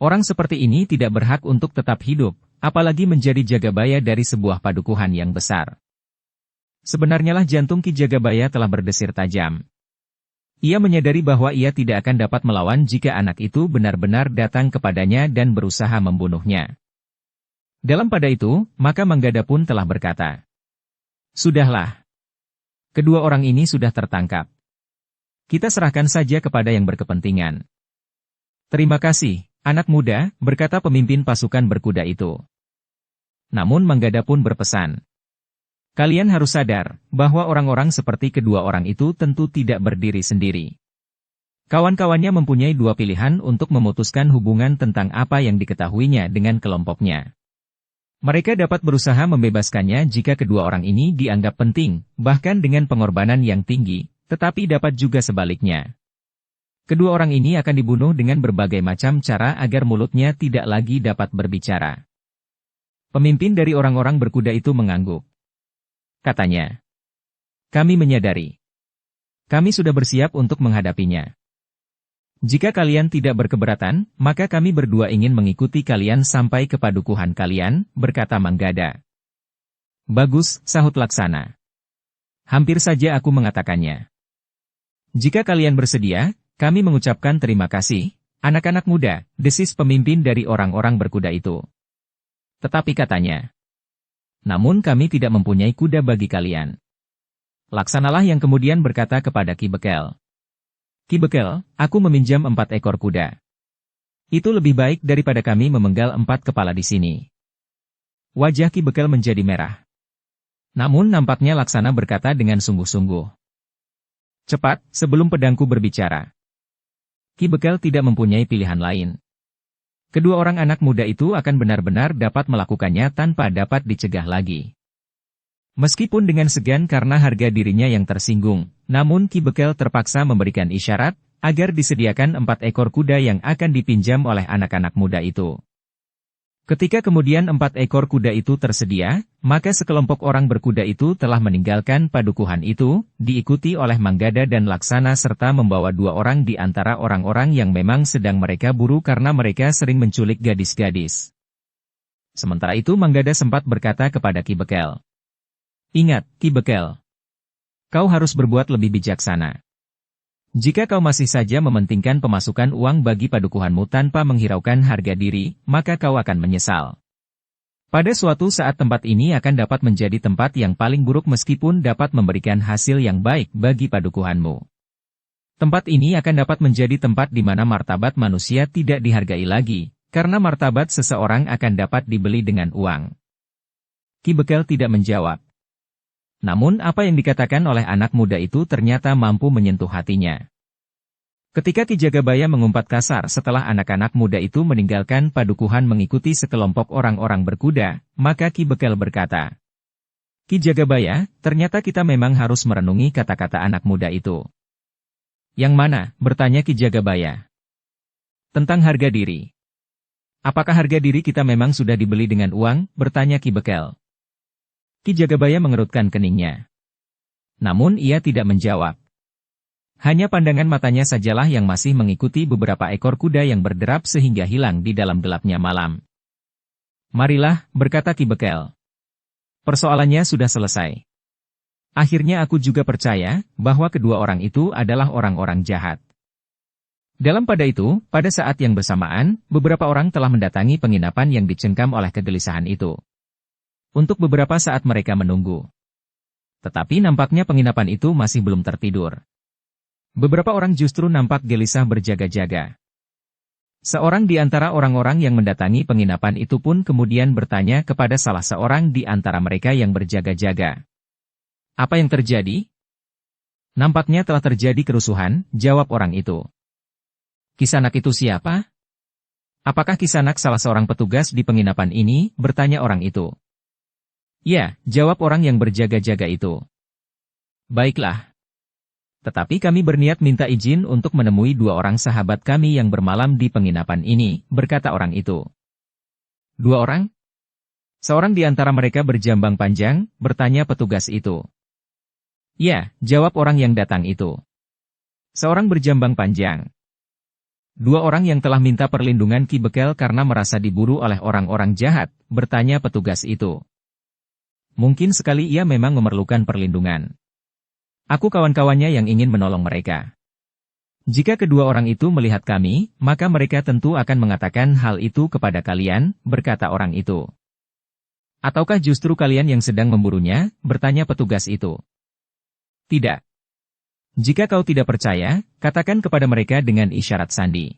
"Orang seperti ini tidak berhak untuk tetap hidup, apalagi menjadi Jagabaya dari sebuah padukuhan yang besar." Sebenarnya lah jantung Ki Jagabaya telah berdesir tajam. Ia menyadari bahwa ia tidak akan dapat melawan jika anak itu benar-benar datang kepadanya dan berusaha membunuhnya. Dalam pada itu, maka Manggada pun telah berkata, "Sudahlah. Kedua orang ini sudah tertangkap. Kita serahkan saja kepada yang berkepentingan." "Terima kasih, anak muda," berkata pemimpin pasukan berkuda itu. Namun Manggada pun berpesan, "Kalian harus sadar, bahwa orang-orang seperti kedua orang itu tentu tidak berdiri sendiri. Kawan-kawannya mempunyai dua pilihan untuk memutuskan hubungan tentang apa yang diketahuinya dengan kelompoknya. Mereka dapat berusaha membebaskannya jika kedua orang ini dianggap penting, bahkan dengan pengorbanan yang tinggi, tetapi dapat juga sebaliknya. Kedua orang ini akan dibunuh dengan berbagai macam cara agar mulutnya tidak lagi dapat berbicara." Pemimpin dari orang-orang berkuda itu mengangguk. Katanya, "Kami menyadari. Kami sudah bersiap untuk menghadapinya. Jika kalian tidak berkeberatan, maka kami berdua ingin mengikuti kalian sampai ke padukuhan kalian," berkata Manggada. "Bagus," sahut Laksana. "Hampir saja aku mengatakannya. Jika kalian bersedia, kami mengucapkan terima kasih, anak-anak muda," desis pemimpin dari orang-orang berkuda itu. Tetapi katanya, "Namun kami tidak mempunyai kuda bagi kalian." Laksanalah yang kemudian berkata kepada Ki Bekel, Ki Bekel, aku meminjam 4 ekor kuda. Itu lebih baik daripada kami memenggal 4 kepala di sini. Wajah Ki Bekel menjadi merah. Namun nampaknya Laksana berkata dengan sungguh-sungguh. Cepat, sebelum pedangku berbicara. Ki Bekel tidak mempunyai pilihan lain. Kedua orang anak muda itu akan benar-benar dapat melakukannya tanpa dapat dicegah lagi. Meskipun dengan segan karena harga dirinya yang tersinggung, namun Ki Bekel terpaksa memberikan isyarat, agar disediakan 4 ekor kuda yang akan dipinjam oleh anak-anak muda itu. Ketika kemudian 4 ekor kuda itu tersedia, maka sekelompok orang berkuda itu telah meninggalkan padukuhan itu, diikuti oleh Manggada dan Laksana serta membawa 2 orang di antara orang-orang yang memang sedang mereka buru karena mereka sering menculik gadis-gadis. Sementara itu Manggada sempat berkata kepada Ki Bekel. Ingat, Ki Bekel. Kau harus berbuat lebih bijaksana. Jika kau masih saja mementingkan pemasukan uang bagi padukuhanmu tanpa menghiraukan harga diri, maka kau akan menyesal. Pada suatu saat tempat ini akan dapat menjadi tempat yang paling buruk meskipun dapat memberikan hasil yang baik bagi padukuhanmu. Tempat ini akan dapat menjadi tempat di mana martabat manusia tidak dihargai lagi, karena martabat seseorang akan dapat dibeli dengan uang. Ki Bekel tidak menjawab. Namun apa yang dikatakan oleh anak muda itu ternyata mampu menyentuh hatinya. Ketika Ki Jagabaya mengumpat kasar setelah anak-anak muda itu meninggalkan padukuhan mengikuti sekelompok orang-orang berkuda, maka Ki Bekel berkata, Ki Jagabaya, ternyata kita memang harus merenungi kata-kata anak muda itu. Yang mana? Bertanya Ki Jagabaya. Tentang harga diri. Apakah harga diri kita memang sudah dibeli dengan uang? Bertanya Ki Bekel. Ki Jagabaya mengerutkan keningnya. Namun ia tidak menjawab. Hanya pandangan matanya sajalah yang masih mengikuti beberapa ekor kuda yang berderap sehingga hilang di dalam gelapnya malam. Marilah, berkata Ki Bekel. Persoalannya sudah selesai. Akhirnya aku juga percaya bahwa kedua orang itu adalah orang-orang jahat. Dalam pada itu, pada saat yang bersamaan, beberapa orang telah mendatangi penginapan yang dicengkam oleh kegelisahan itu. Untuk beberapa saat mereka menunggu. Tetapi nampaknya penginapan itu masih belum tertidur. Beberapa orang justru nampak gelisah berjaga-jaga. Seorang di antara orang-orang yang mendatangi penginapan itu pun kemudian bertanya kepada salah seorang di antara mereka yang berjaga-jaga. Apa yang terjadi? Nampaknya telah terjadi kerusuhan, jawab orang itu. Kisanak itu siapa? Apakah Kisanak salah seorang petugas di penginapan ini? Bertanya orang itu. Ya, jawab orang yang berjaga-jaga itu. Baiklah. Tetapi kami berniat minta izin untuk menemui 2 orang sahabat kami yang bermalam di penginapan ini, berkata orang itu. 2 orang? Seorang di antara mereka berjambang panjang, bertanya petugas itu. Ya, jawab orang yang datang itu. Seorang berjambang panjang. 2 orang yang telah minta perlindungan Ki Bekel karena merasa diburu oleh orang-orang jahat, bertanya petugas itu. Mungkin sekali ia memang memerlukan perlindungan. Aku kawan-kawannya yang ingin menolong mereka. Jika kedua orang itu melihat kami, maka mereka tentu akan mengatakan hal itu kepada kalian, berkata orang itu. Ataukah justru kalian yang sedang memburunya? Bertanya petugas itu. Tidak. Jika kau tidak percaya, katakan kepada mereka dengan isyarat sandi.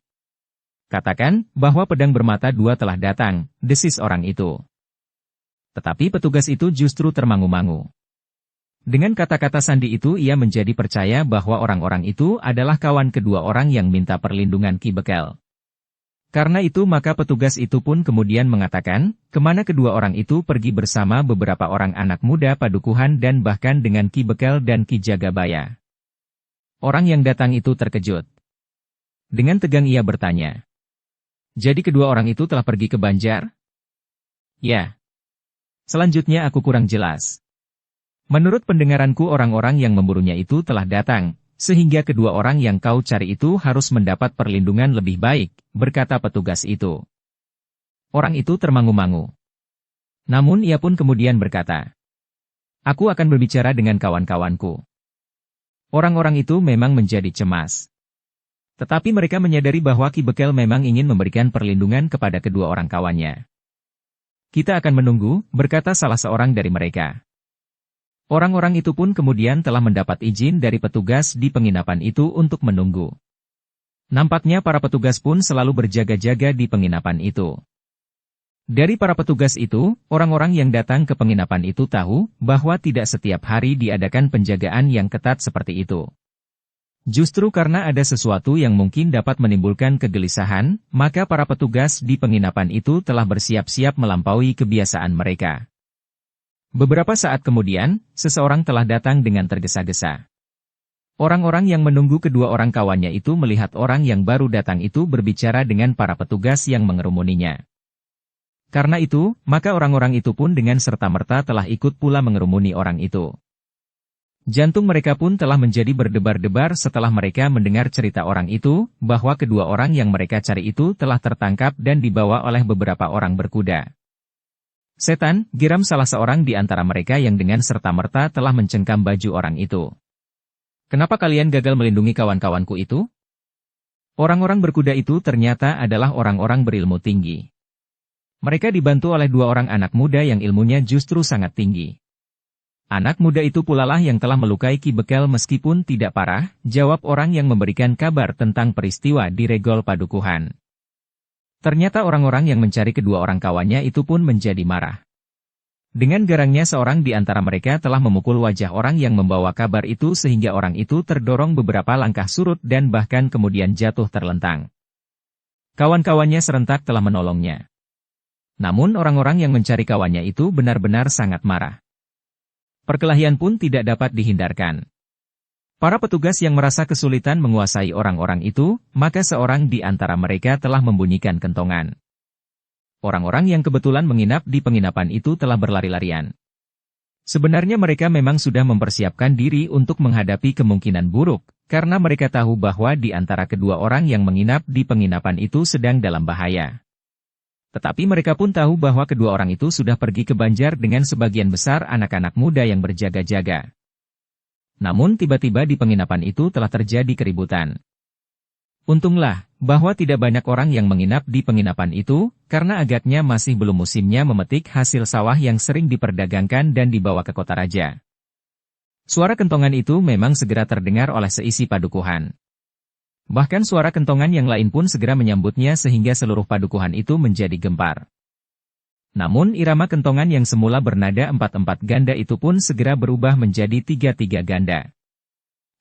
Katakan bahwa pedang bermata 2 telah datang, desis orang itu. Tetapi petugas itu justru termangu-mangu. Dengan kata-kata sandi itu ia menjadi percaya bahwa orang-orang itu adalah kawan kedua orang yang minta perlindungan Ki Bekel. Karena itu maka petugas itu pun kemudian mengatakan, kemana kedua orang itu pergi bersama beberapa orang anak muda padukuhan dan bahkan dengan Ki Bekel dan Ki Jagabaya. Orang yang datang itu terkejut. Dengan tegang ia bertanya. Jadi kedua orang itu telah pergi ke Banjar? Ya. Selanjutnya aku kurang jelas. Menurut pendengaranku orang-orang yang memburunya itu telah datang, sehingga kedua orang yang kau cari itu harus mendapat perlindungan lebih baik, berkata petugas itu. Orang itu termangu-mangu. Namun ia pun kemudian berkata, aku akan berbicara dengan kawan-kawanku. Orang-orang itu memang menjadi cemas. Tetapi mereka menyadari bahwa Ki Bekel memang ingin memberikan perlindungan kepada kedua orang kawannya. Kita akan menunggu, berkata salah seorang dari mereka. Orang-orang itu pun kemudian telah mendapat izin dari petugas di penginapan itu untuk menunggu. Nampaknya para petugas pun selalu berjaga-jaga di penginapan itu. Dari para petugas itu, orang-orang yang datang ke penginapan itu tahu bahwa tidak setiap hari diadakan penjagaan yang ketat seperti itu. Justru karena ada sesuatu yang mungkin dapat menimbulkan kegelisahan, maka para petugas di penginapan itu telah bersiap-siap melampaui kebiasaan mereka. Beberapa saat kemudian, seseorang telah datang dengan tergesa-gesa. Orang-orang yang menunggu kedua orang kawannya itu melihat orang yang baru datang itu berbicara dengan para petugas yang mengerumuninya. Karena itu, maka orang-orang itu pun dengan serta-merta telah ikut pula mengerumuni orang itu. Jantung mereka pun telah menjadi berdebar-debar setelah mereka mendengar cerita orang itu, bahwa kedua orang yang mereka cari itu telah tertangkap dan dibawa oleh beberapa orang berkuda. Setan, geram salah seorang di antara mereka yang dengan serta-merta telah mencengkam baju orang itu. Kenapa kalian gagal melindungi kawan-kawanku itu? Orang-orang berkuda itu ternyata adalah orang-orang berilmu tinggi. Mereka dibantu oleh dua orang anak muda yang ilmunya justru sangat tinggi. Anak muda itu pula lah yang telah melukai Ki Bekel meskipun tidak parah, jawab orang yang memberikan kabar tentang peristiwa di Regol Padukuhan. Ternyata orang-orang yang mencari kedua orang kawannya itu pun menjadi marah. Dengan garangnya seorang di antara mereka telah memukul wajah orang yang membawa kabar itu sehingga orang itu terdorong beberapa langkah surut dan bahkan kemudian jatuh terlentang. Kawan-kawannya serentak telah menolongnya. Namun orang-orang yang mencari kawannya itu benar-benar sangat marah. Perkelahian pun tidak dapat dihindarkan. Para petugas yang merasa kesulitan menguasai orang-orang itu, maka seorang di antara mereka telah membunyikan kentongan. Orang-orang yang kebetulan menginap di penginapan itu telah berlari-larian. Sebenarnya mereka memang sudah mempersiapkan diri untuk menghadapi kemungkinan buruk, karena mereka tahu bahwa di antara kedua orang yang menginap di penginapan itu sedang dalam bahaya. Tetapi mereka pun tahu bahwa kedua orang itu sudah pergi ke Banjar dengan sebagian besar anak-anak muda yang berjaga-jaga. Namun tiba-tiba di penginapan itu telah terjadi keributan. Untunglah, bahwa tidak banyak orang yang menginap di penginapan itu, karena agaknya masih belum musimnya memetik hasil sawah yang sering diperdagangkan dan dibawa ke kota raja. Suara kentongan itu memang segera terdengar oleh seisi padukuhan. Bahkan suara kentongan yang lain pun segera menyambutnya sehingga seluruh padukuhan itu menjadi gempar. Namun irama kentongan yang semula bernada 4-4 ganda itu pun segera berubah menjadi 3-3 ganda.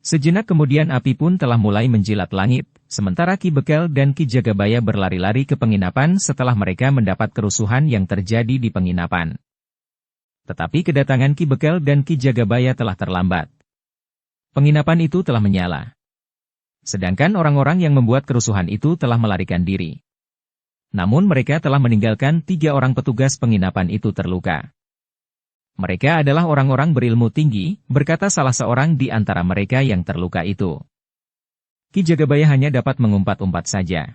Sejenak kemudian api pun telah mulai menjilat langit, sementara Ki Bekel dan Ki Jagabaya berlari-lari ke penginapan setelah mereka mendapat kerusuhan yang terjadi di penginapan. Tetapi kedatangan Ki Bekel dan Ki Jagabaya telah terlambat. Penginapan itu telah menyala. Sedangkan orang-orang yang membuat kerusuhan itu telah melarikan diri. Namun mereka telah meninggalkan 3 orang petugas penginapan itu terluka. Mereka adalah orang-orang berilmu tinggi, berkata salah seorang di antara mereka yang terluka itu. Ki Jagabaya hanya dapat mengumpat-umpat saja.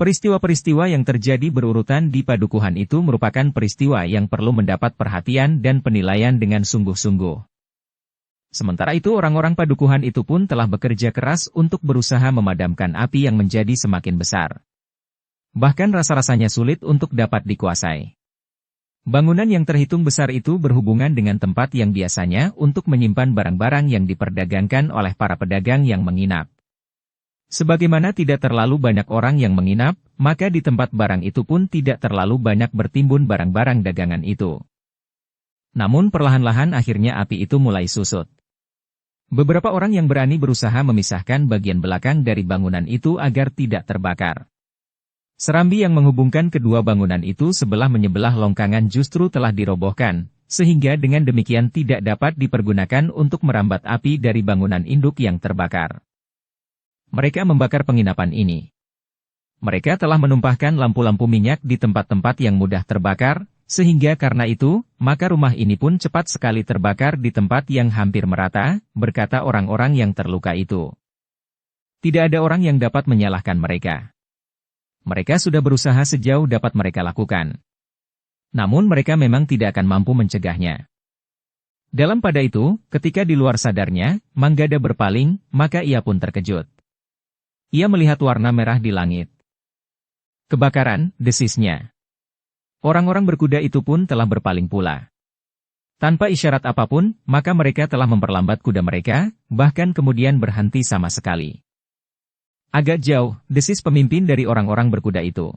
Peristiwa-peristiwa yang terjadi berurutan di padukuhan itu merupakan peristiwa yang perlu mendapat perhatian dan penilaian dengan sungguh-sungguh. Sementara itu orang-orang padukuhan itu pun telah bekerja keras untuk berusaha memadamkan api yang menjadi semakin besar. Bahkan rasa-rasanya sulit untuk dapat dikuasai. Bangunan yang terhitung besar itu berhubungan dengan tempat yang biasanya untuk menyimpan barang-barang yang diperdagangkan oleh para pedagang yang menginap. Sebagaimana tidak terlalu banyak orang yang menginap, maka di tempat barang itu pun tidak terlalu banyak bertimbun barang-barang dagangan itu. Namun perlahan-lahan akhirnya api itu mulai susut. Beberapa orang yang berani berusaha memisahkan bagian belakang dari bangunan itu agar tidak terbakar. Serambi yang menghubungkan kedua bangunan itu sebelah menyebelah longkangan justru telah dirobohkan, sehingga dengan demikian tidak dapat dipergunakan untuk merambat api dari bangunan induk yang terbakar. Mereka membakar penginapan ini. Mereka telah menumpahkan lampu-lampu minyak di tempat-tempat yang mudah terbakar, sehingga karena itu, maka rumah ini pun cepat sekali terbakar di tempat yang hampir merata, berkata orang-orang yang terluka itu. Tidak ada orang yang dapat menyalahkan mereka. Mereka sudah berusaha sejauh dapat mereka lakukan. Namun mereka memang tidak akan mampu mencegahnya. Dalam pada itu, ketika di luar sadarnya, Manggada berpaling, maka ia pun terkejut. Ia melihat warna merah di langit. Kebakaran, desisnya. Orang-orang berkuda itu pun telah berpaling pula. Tanpa isyarat apapun, maka mereka telah memperlambat kuda mereka, bahkan kemudian berhenti sama sekali. Agak jauh, desis pemimpin dari orang-orang berkuda itu.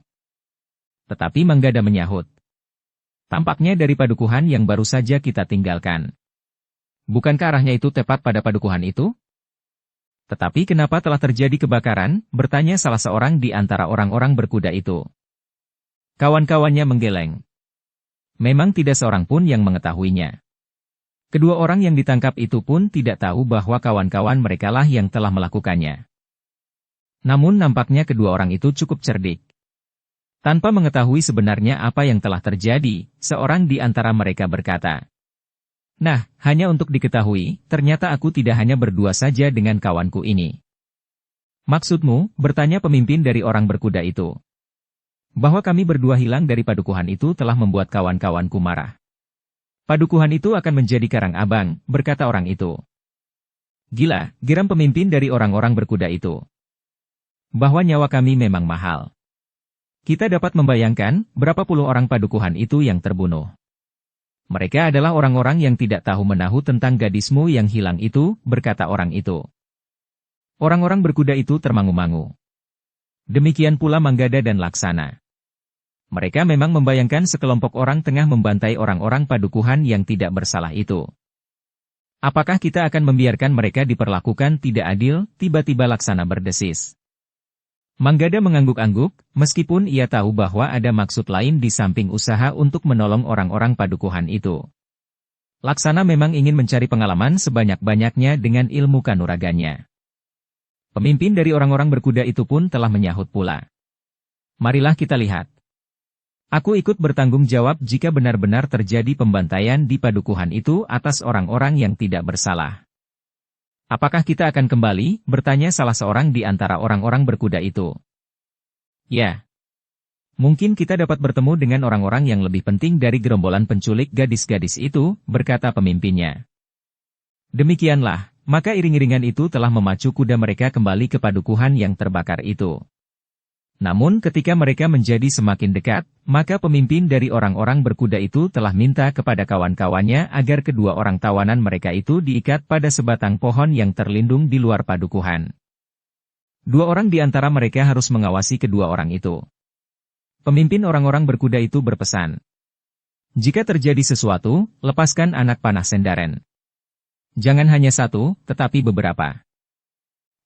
Tetapi Manggada menyahut. Tampaknya dari padukuhan yang baru saja kita tinggalkan. Bukankah arahnya itu tepat pada padukuhan itu? Tetapi kenapa telah terjadi kebakaran? Bertanya salah seorang di antara orang-orang berkuda itu. Kawan-kawannya menggeleng. Memang tidak seorang pun yang mengetahuinya. Kedua orang yang ditangkap itu pun tidak tahu bahwa kawan-kawan merekalah yang telah melakukannya. Namun nampaknya kedua orang itu cukup cerdik. Tanpa mengetahui sebenarnya apa yang telah terjadi, seorang di antara mereka berkata, "Nah, hanya untuk diketahui, ternyata aku tidak hanya berdua saja dengan kawanku ini." "Maksudmu?" bertanya pemimpin dari orang berkuda itu. "Bahwa kami berdua hilang dari padukuhan itu telah membuat kawan-kawanku marah." "Padukuhan itu akan menjadi karang abang," berkata orang itu. "Gila," geram pemimpin dari orang-orang berkuda itu. "Bahwa nyawa kami memang mahal. Kita dapat membayangkan berapa puluh orang padukuhan itu yang terbunuh. Mereka adalah orang-orang yang tidak tahu menahu tentang gadismu yang hilang itu," berkata orang itu. Orang-orang berkuda itu termangu-mangu. Demikian pula Manggada dan Laksana. Mereka memang membayangkan sekelompok orang tengah membantai orang-orang padukuhan yang tidak bersalah itu. "Apakah kita akan membiarkan mereka diperlakukan tidak adil?" tiba-tiba Laksana berdesis. Manggada mengangguk-angguk, meskipun ia tahu bahwa ada maksud lain di samping usaha untuk menolong orang-orang padukuhan itu. Laksana memang ingin mencari pengalaman sebanyak-banyaknya dengan ilmu kanuraganya. Pemimpin dari orang-orang berkuda itu pun telah menyahut pula. "Marilah kita lihat. Aku ikut bertanggung jawab jika benar-benar terjadi pembantaian di padukuhan itu atas orang-orang yang tidak bersalah." "Apakah kita akan kembali?" bertanya salah seorang di antara orang-orang berkuda itu. "Ya. Mungkin kita dapat bertemu dengan orang-orang yang lebih penting dari gerombolan penculik gadis-gadis itu," berkata pemimpinnya. Demikianlah, maka iring-iringan itu telah memacu kuda mereka kembali ke padukuhan yang terbakar itu. Namun ketika mereka menjadi semakin dekat, maka pemimpin dari orang-orang berkuda itu telah minta kepada kawan-kawannya agar kedua orang tawanan mereka itu diikat pada sebatang pohon yang terlindung di luar padukuhan. Dua orang di antara mereka harus mengawasi kedua orang itu. Pemimpin orang-orang berkuda itu berpesan, "Jika terjadi sesuatu, lepaskan anak panah Sendaren. Jangan hanya satu, tetapi beberapa."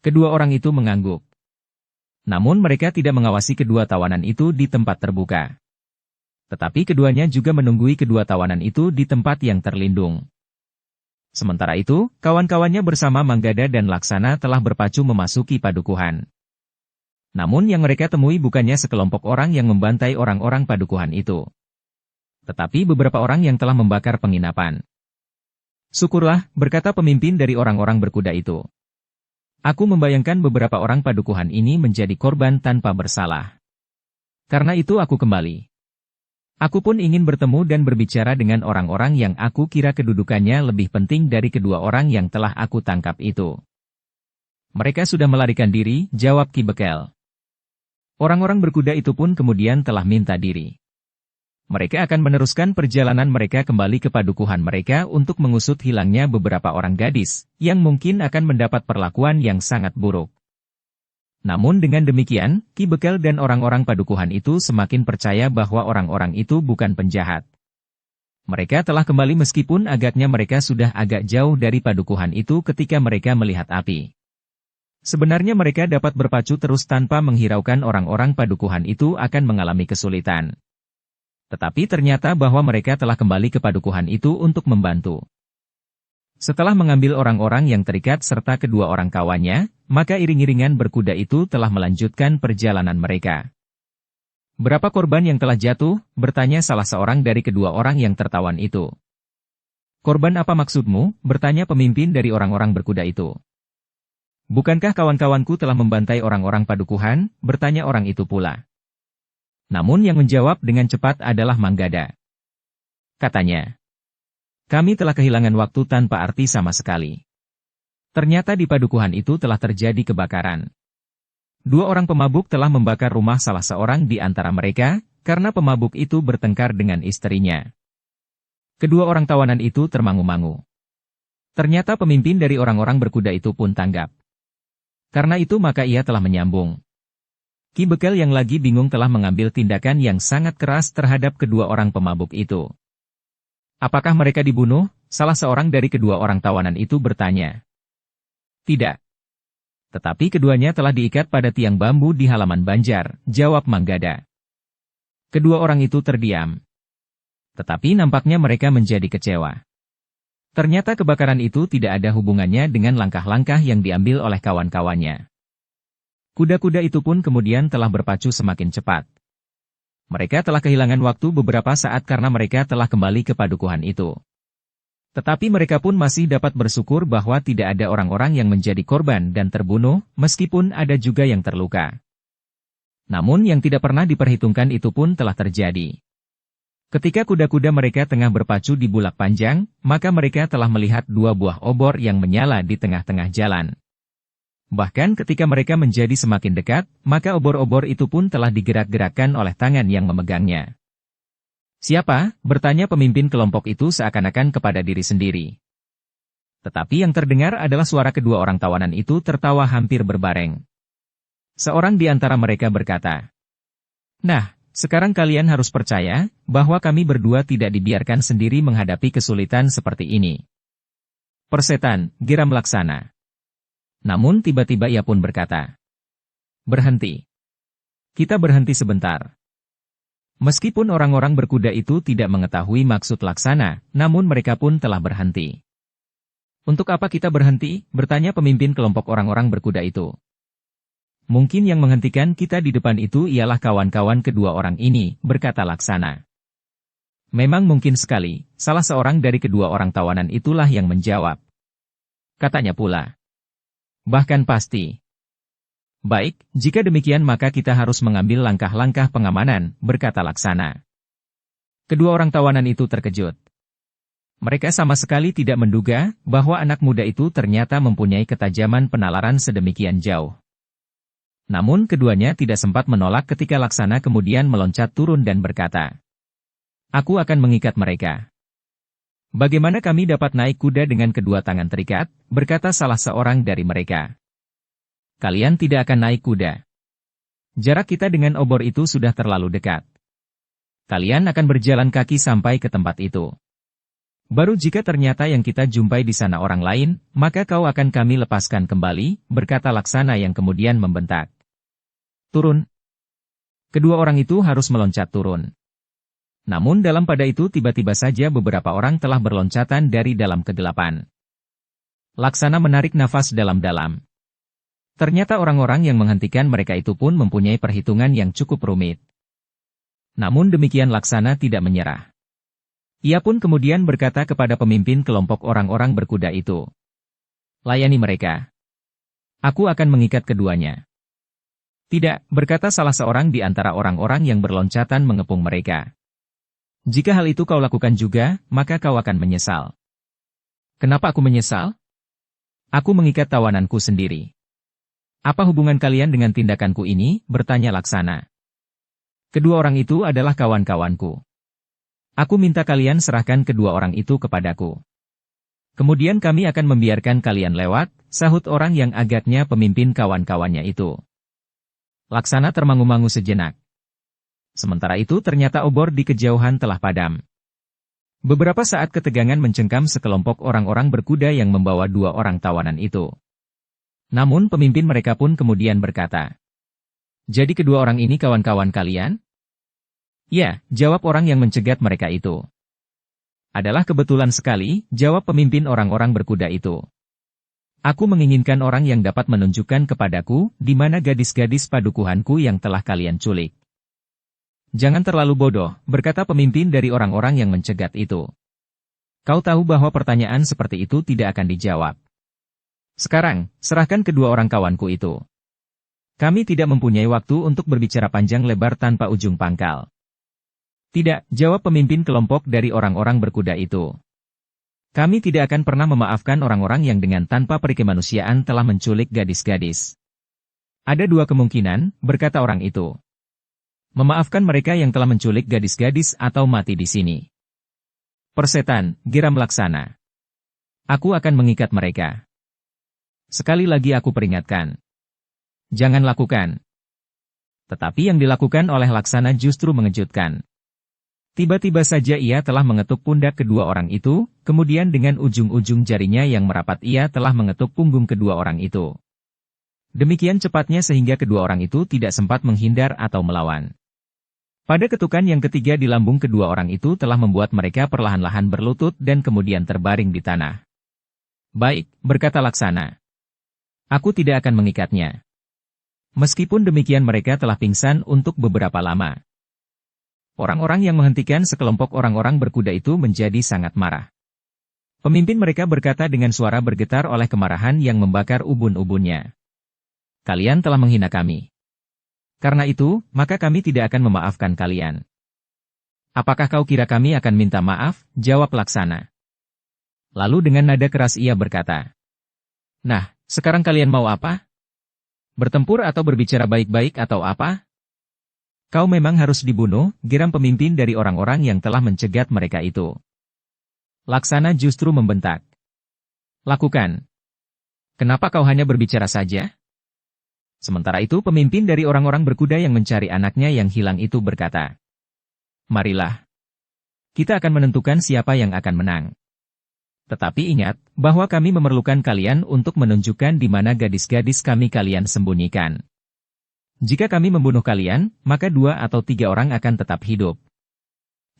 Kedua orang itu mengangguk. Namun mereka tidak mengawasi kedua tawanan itu di tempat terbuka. Tetapi keduanya juga menunggui kedua tawanan itu di tempat yang terlindung. Sementara itu, kawan-kawannya bersama Manggada dan Laksana telah berpacu memasuki padukuhan. Namun yang mereka temui bukannya sekelompok orang yang membantai orang-orang padukuhan itu. Tetapi beberapa orang yang telah membakar penginapan. "Syukurlah," berkata pemimpin dari orang-orang berkuda itu. "Aku membayangkan beberapa orang padukuhan ini menjadi korban tanpa bersalah. Karena itu aku kembali. Aku pun ingin bertemu dan berbicara dengan orang-orang yang aku kira kedudukannya lebih penting dari kedua orang yang telah aku tangkap itu." "Mereka sudah melarikan diri," jawab Ki Bekel. Orang-orang berkuda itu pun kemudian telah minta diri. Mereka akan meneruskan perjalanan mereka kembali ke padukuhan mereka untuk mengusut hilangnya beberapa orang gadis, yang mungkin akan mendapat perlakuan yang sangat buruk. Namun dengan demikian, Ki Bekel dan orang-orang padukuhan itu semakin percaya bahwa orang-orang itu bukan penjahat. Mereka telah kembali meskipun agaknya mereka sudah agak jauh dari padukuhan itu ketika mereka melihat api. Sebenarnya mereka dapat berpacu terus tanpa menghiraukan orang-orang padukuhan itu akan mengalami kesulitan. Tetapi ternyata bahwa mereka telah kembali ke padukuhan itu untuk membantu. Setelah mengambil orang-orang yang terikat serta kedua orang kawannya, maka iring-iringan berkuda itu telah melanjutkan perjalanan mereka. "Berapa korban yang telah jatuh?" bertanya salah seorang dari kedua orang yang tertawan itu. "Korban apa maksudmu?" bertanya pemimpin dari orang-orang berkuda itu. "Bukankah kawan-kawanku telah membantai orang-orang padukuhan?" bertanya orang itu pula. Namun yang menjawab dengan cepat adalah Manggada. Katanya, "Kami telah kehilangan waktu tanpa arti sama sekali. Ternyata di padukuhan itu telah terjadi kebakaran. Dua orang pemabuk telah membakar rumah salah seorang di antara mereka, karena pemabuk itu bertengkar dengan istrinya." Kedua orang tawanan itu termangu-mangu. Ternyata pemimpin dari orang-orang berkuda itu pun tanggap. Karena itu maka ia telah menyambung. Ki Bekel yang lagi bingung telah mengambil tindakan yang sangat keras terhadap kedua orang pemabuk itu. Apakah mereka dibunuh? Salah seorang dari kedua orang tawanan itu bertanya. Tidak. Tetapi keduanya telah diikat pada tiang bambu di halaman Banjar, jawab Manggada. Kedua orang itu terdiam. Tetapi nampaknya mereka menjadi kecewa. Ternyata kebakaran itu tidak ada hubungannya dengan langkah-langkah yang diambil oleh kawan-kawannya. Kuda-kuda itu pun kemudian telah berpacu semakin cepat. Mereka telah kehilangan waktu beberapa saat karena mereka telah kembali ke padukuhan itu. Tetapi mereka pun masih dapat bersyukur bahwa tidak ada orang-orang yang menjadi korban dan terbunuh, meskipun ada juga yang terluka. Namun yang tidak pernah diperhitungkan itu pun telah terjadi. Ketika kuda-kuda mereka tengah berpacu di bulak panjang, maka mereka telah melihat dua buah obor yang menyala di tengah-tengah jalan. Bahkan ketika mereka menjadi semakin dekat, maka obor-obor itu pun telah digerak-gerakkan oleh tangan yang memegangnya. Siapa? Bertanya pemimpin kelompok itu seakan-akan kepada diri sendiri. Tetapi yang terdengar adalah suara kedua orang tawanan itu tertawa hampir berbareng. Seorang di antara mereka berkata, "Nah, sekarang kalian harus percaya bahwa kami berdua tidak dibiarkan sendiri menghadapi kesulitan seperti ini." Persetan, geram Laksana. Namun tiba-tiba ia pun berkata, "Berhenti. Kita berhenti sebentar." Meskipun orang-orang berkuda itu tidak mengetahui maksud Laksana, namun mereka pun telah berhenti. "Untuk apa kita berhenti?" bertanya pemimpin kelompok orang-orang berkuda itu. "Mungkin yang menghentikan kita di depan itu ialah kawan-kawan kedua orang ini," berkata Laksana. "Memang mungkin sekali," salah seorang dari kedua orang tawanan itulah yang menjawab. Katanya pula, "Bahkan pasti." "Baik, jika demikian maka kita harus mengambil langkah-langkah pengamanan," berkata Laksana. Kedua orang tawanan itu terkejut. Mereka sama sekali tidak menduga bahwa anak muda itu ternyata mempunyai ketajaman penalaran sedemikian jauh. Namun keduanya tidak sempat menolak ketika Laksana kemudian meloncat turun dan berkata, "Aku akan mengikat mereka." "Bagaimana kami dapat naik kuda dengan kedua tangan terikat?" berkata salah seorang dari mereka. "Kalian tidak akan naik kuda. Jarak kita dengan obor itu sudah terlalu dekat. Kalian akan berjalan kaki sampai ke tempat itu. Baru jika ternyata yang kita jumpai di sana orang lain, maka kau akan kami lepaskan kembali," berkata Laksana yang kemudian membentak. "Turun." Kedua orang itu harus meloncat turun. Namun dalam pada itu tiba-tiba saja beberapa orang telah berloncatan dari dalam kegelapan. Laksana menarik nafas dalam-dalam. Ternyata orang-orang yang menghentikan mereka itu pun mempunyai perhitungan yang cukup rumit. Namun demikian Laksana tidak menyerah. Ia pun kemudian berkata kepada pemimpin kelompok orang-orang berkuda itu, "Layani mereka. Aku akan mengikat keduanya." "Tidak," berkata salah seorang di antara orang-orang yang berloncatan mengepung mereka. "Jika hal itu kau lakukan juga, maka kau akan menyesal." "Kenapa aku menyesal? Aku mengikat tawananku sendiri." "Apa hubungan kalian dengan tindakanku ini?" bertanya Laksana. "Kedua orang itu adalah kawan-kawanku. Aku minta kalian serahkan kedua orang itu kepadaku. Kemudian kami akan membiarkan kalian lewat," sahut orang yang agaknya pemimpin kawan-kawannya itu. Laksana termangu-mangu sejenak. Sementara itu ternyata obor di kejauhan telah padam. Beberapa saat ketegangan mencengkam sekelompok orang-orang berkuda yang membawa dua orang tawanan itu. Namun pemimpin mereka pun kemudian berkata, "Jadi kedua orang ini kawan-kawan kalian?" "Ya," jawab orang yang mencegat mereka itu. "Adalah kebetulan sekali," jawab pemimpin orang-orang berkuda itu. "Aku menginginkan orang yang dapat menunjukkan kepadaku di mana gadis-gadis padukuhanku yang telah kalian culik." "Jangan terlalu bodoh," berkata pemimpin dari orang-orang yang mencegat itu. "Kau tahu bahwa pertanyaan seperti itu tidak akan dijawab. Sekarang, serahkan kedua orang kawanku itu. Kami tidak mempunyai waktu untuk berbicara panjang lebar tanpa ujung pangkal." "Tidak," jawab pemimpin kelompok dari orang-orang berkuda itu. "Kami tidak akan pernah memaafkan orang-orang yang dengan tanpa perikemanusiaan telah menculik gadis-gadis." "Ada dua kemungkinan," berkata orang itu. "Memaafkan mereka yang telah menculik gadis-gadis atau mati di sini." "Persetan," geram Laksana. "Aku akan mengikat mereka. Sekali lagi aku peringatkan. Jangan lakukan. Tetapi yang dilakukan oleh Laksana justru mengejutkan. Tiba-tiba saja ia telah mengetuk pundak kedua orang itu, kemudian dengan ujung-ujung jarinya yang merapat ia telah mengetuk punggung kedua orang itu. Demikian cepatnya sehingga kedua orang itu tidak sempat menghindar atau melawan. Pada ketukan yang ketiga di lambung kedua orang itu telah membuat mereka perlahan-lahan berlutut dan kemudian terbaring di tanah. Baik, berkata Laksana. Aku tidak akan mengikatnya. Meskipun demikian mereka telah pingsan untuk beberapa lama. Orang-orang yang menghentikan sekelompok orang-orang berkuda itu menjadi sangat marah. Pemimpin mereka berkata dengan suara bergetar oleh kemarahan yang membakar ubun-ubunnya. Kalian telah menghina kami. Karena itu, maka kami tidak akan memaafkan kalian. Apakah kau kira kami akan minta maaf? Jawab Laksana. Lalu dengan nada keras ia berkata. Nah, sekarang kalian mau apa? Bertempur atau berbicara baik-baik atau apa? Kau memang harus dibunuh, geram pemimpin dari orang-orang yang telah mencegat mereka itu. Laksana justru membentak. Lakukan. Kenapa kau hanya berbicara saja? Sementara itu pemimpin dari orang-orang berkuda yang mencari anaknya yang hilang itu berkata, marilah. Kita akan menentukan siapa yang akan menang. Tetapi ingat, bahwa kami memerlukan kalian untuk menunjukkan di mana gadis-gadis kalian sembunyikan. Jika kami membunuh kalian, maka 2 atau 3 orang akan tetap hidup.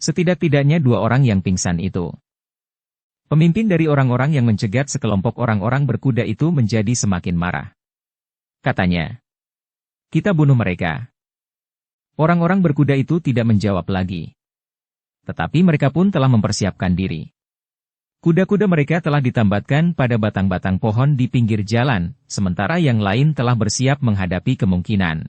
Setidak-tidaknya 2 orang yang pingsan itu. Pemimpin dari orang-orang yang mencegat sekelompok orang-orang berkuda itu menjadi semakin marah. Katanya, kita bunuh mereka. Orang-orang berkuda itu tidak menjawab lagi. Tetapi mereka pun telah mempersiapkan diri. Kuda-kuda mereka telah ditambatkan pada batang-batang pohon di pinggir jalan, sementara yang lain telah bersiap menghadapi kemungkinan.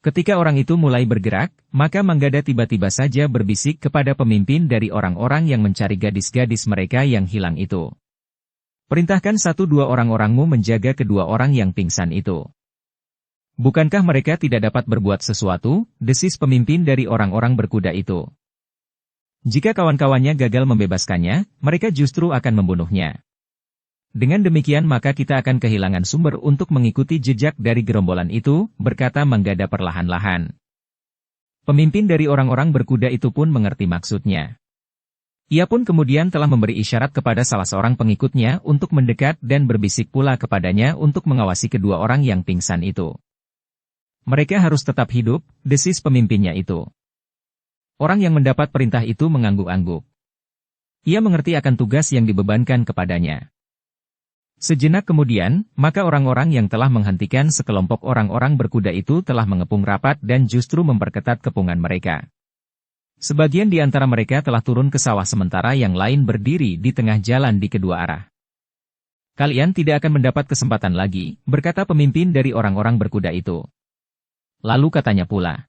Ketika orang itu mulai bergerak, maka Manggada tiba-tiba saja berbisik kepada pemimpin dari orang-orang yang mencari gadis-gadis mereka yang hilang itu. Perintahkan 1-2 orang-orangmu menjaga kedua orang yang pingsan itu. Bukankah mereka tidak dapat berbuat sesuatu? Desis pemimpin dari orang-orang berkuda itu. Jika kawan-kawannya gagal membebaskannya, mereka justru akan membunuhnya. Dengan demikian maka kita akan kehilangan sumber untuk mengikuti jejak dari gerombolan itu, berkata Manggada perlahan-lahan. Pemimpin dari orang-orang berkuda itu pun mengerti maksudnya. Ia pun kemudian telah memberi isyarat kepada salah seorang pengikutnya untuk mendekat dan berbisik pula kepadanya untuk mengawasi kedua orang yang pingsan itu. Mereka harus tetap hidup, desis pemimpinnya itu. Orang yang mendapat perintah itu mengangguk-angguk. Ia mengerti akan tugas yang dibebankan kepadanya. Sejenak kemudian, maka orang-orang yang telah menghentikan sekelompok orang-orang berkuda itu telah mengepung rapat dan justru memperketat kepungan mereka. Sebagian di antara mereka telah turun ke sawah sementara yang lain berdiri di tengah jalan di kedua arah. Kalian tidak akan mendapat kesempatan lagi, berkata pemimpin dari orang-orang berkuda itu. Lalu katanya pula.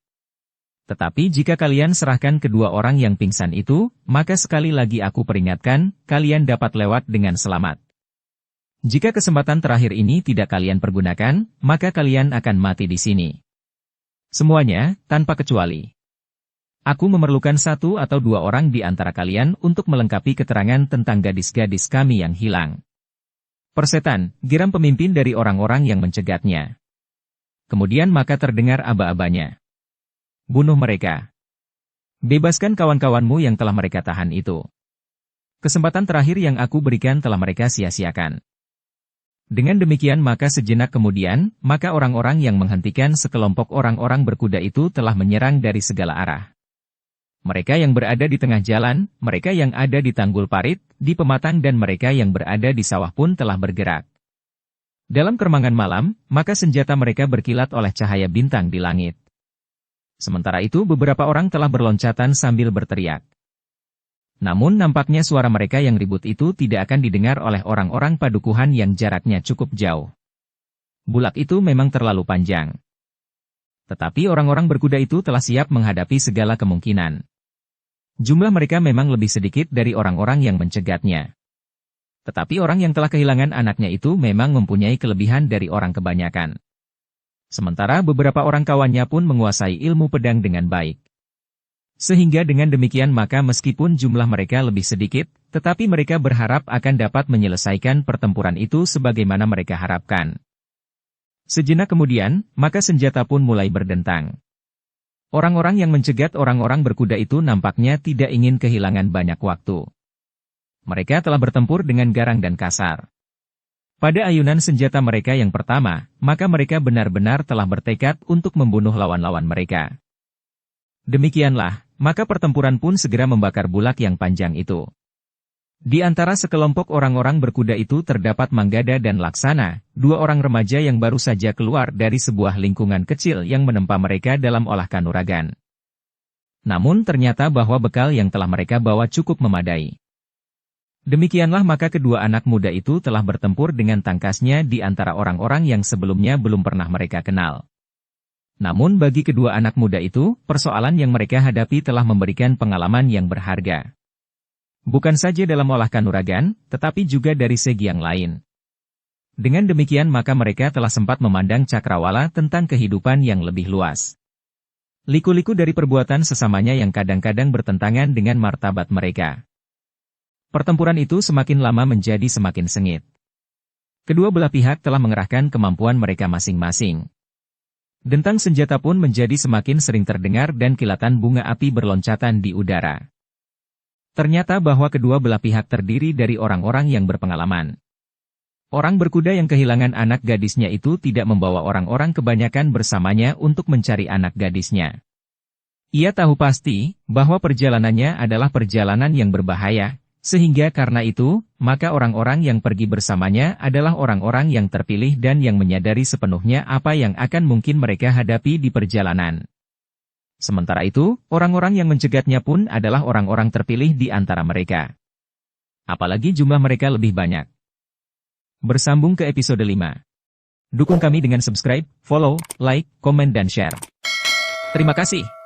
Tetapi jika kalian serahkan kedua orang yang pingsan itu, maka sekali lagi aku peringatkan, kalian dapat lewat dengan selamat. Jika kesempatan terakhir ini tidak kalian pergunakan, maka kalian akan mati di sini. Semuanya, tanpa kecuali. Aku memerlukan 1 atau 2 orang di antara kalian untuk melengkapi keterangan tentang gadis-gadis kami yang hilang. Persetan, geram pemimpin dari orang-orang yang mencegatnya. Kemudian maka terdengar aba-abanya. Bunuh mereka. Bebaskan kawan-kawanmu yang telah mereka tahan itu. Kesempatan terakhir yang aku berikan telah mereka sia-siakan. Dengan demikian maka sejenak kemudian, maka orang-orang yang menghentikan sekelompok orang-orang berkuda itu telah menyerang dari segala arah. Mereka yang berada di tengah jalan, mereka yang ada di tanggul parit, di pematang dan mereka yang berada di sawah pun telah bergerak. Dalam keremangan malam, maka senjata mereka berkilat oleh cahaya bintang di langit. Sementara itu beberapa orang telah berloncatan sambil berteriak. Namun nampaknya suara mereka yang ribut itu tidak akan didengar oleh orang-orang padukuhan yang jaraknya cukup jauh. Bulak itu memang terlalu panjang. Tetapi orang-orang berkuda itu telah siap menghadapi segala kemungkinan. Jumlah mereka memang lebih sedikit dari orang-orang yang mencegatnya. Tetapi orang yang telah kehilangan anaknya itu memang mempunyai kelebihan dari orang kebanyakan. Sementara beberapa orang kawannya pun menguasai ilmu pedang dengan baik. Sehingga dengan demikian maka meskipun jumlah mereka lebih sedikit, tetapi mereka berharap akan dapat menyelesaikan pertempuran itu sebagaimana mereka harapkan. Sejenak kemudian, maka senjata pun mulai berdentang. Orang-orang yang mencegat orang-orang berkuda itu nampaknya tidak ingin kehilangan banyak waktu. Mereka telah bertempur dengan garang dan kasar. Pada ayunan senjata mereka yang pertama, maka mereka benar-benar telah bertekad untuk membunuh lawan-lawan mereka. Demikianlah, maka pertempuran pun segera membakar bulak yang panjang itu. Di antara sekelompok orang-orang berkuda itu terdapat Manggada dan Laksana, dua orang remaja yang baru saja keluar dari sebuah lingkungan kecil yang menempa mereka dalam olah kanuragan. Namun ternyata bahwa bekal yang telah mereka bawa cukup memadai. Demikianlah maka kedua anak muda itu telah bertempur dengan tangkasnya di antara orang-orang yang sebelumnya belum pernah mereka kenal. Namun bagi kedua anak muda itu, persoalan yang mereka hadapi telah memberikan pengalaman yang berharga. Bukan saja dalam olah kanuragan, tetapi juga dari segi yang lain. Dengan demikian maka mereka telah sempat memandang cakrawala tentang kehidupan yang lebih luas. Liku-liku dari perbuatan sesamanya yang kadang-kadang bertentangan dengan martabat mereka. Pertempuran itu semakin lama menjadi semakin sengit. Kedua belah pihak telah mengerahkan kemampuan mereka masing-masing. Dentang senjata pun menjadi semakin sering terdengar dan kilatan bunga api berloncatan di udara. Ternyata bahwa kedua belah pihak terdiri dari orang-orang yang berpengalaman. Orang berkuda yang kehilangan anak gadisnya itu tidak membawa orang-orang kebanyakan bersamanya untuk mencari anak gadisnya. Ia tahu pasti bahwa perjalanannya adalah perjalanan yang berbahaya, sehingga karena itu, maka orang-orang yang pergi bersamanya adalah orang-orang yang terpilih dan yang menyadari sepenuhnya apa yang akan mungkin mereka hadapi di perjalanan. Sementara itu, orang-orang yang mencegatnya pun adalah orang-orang terpilih di antara mereka. Apalagi jumlah mereka lebih banyak. Bersambung ke episode 5. Dukung kami dengan subscribe, follow, like, komen dan share. Terima kasih.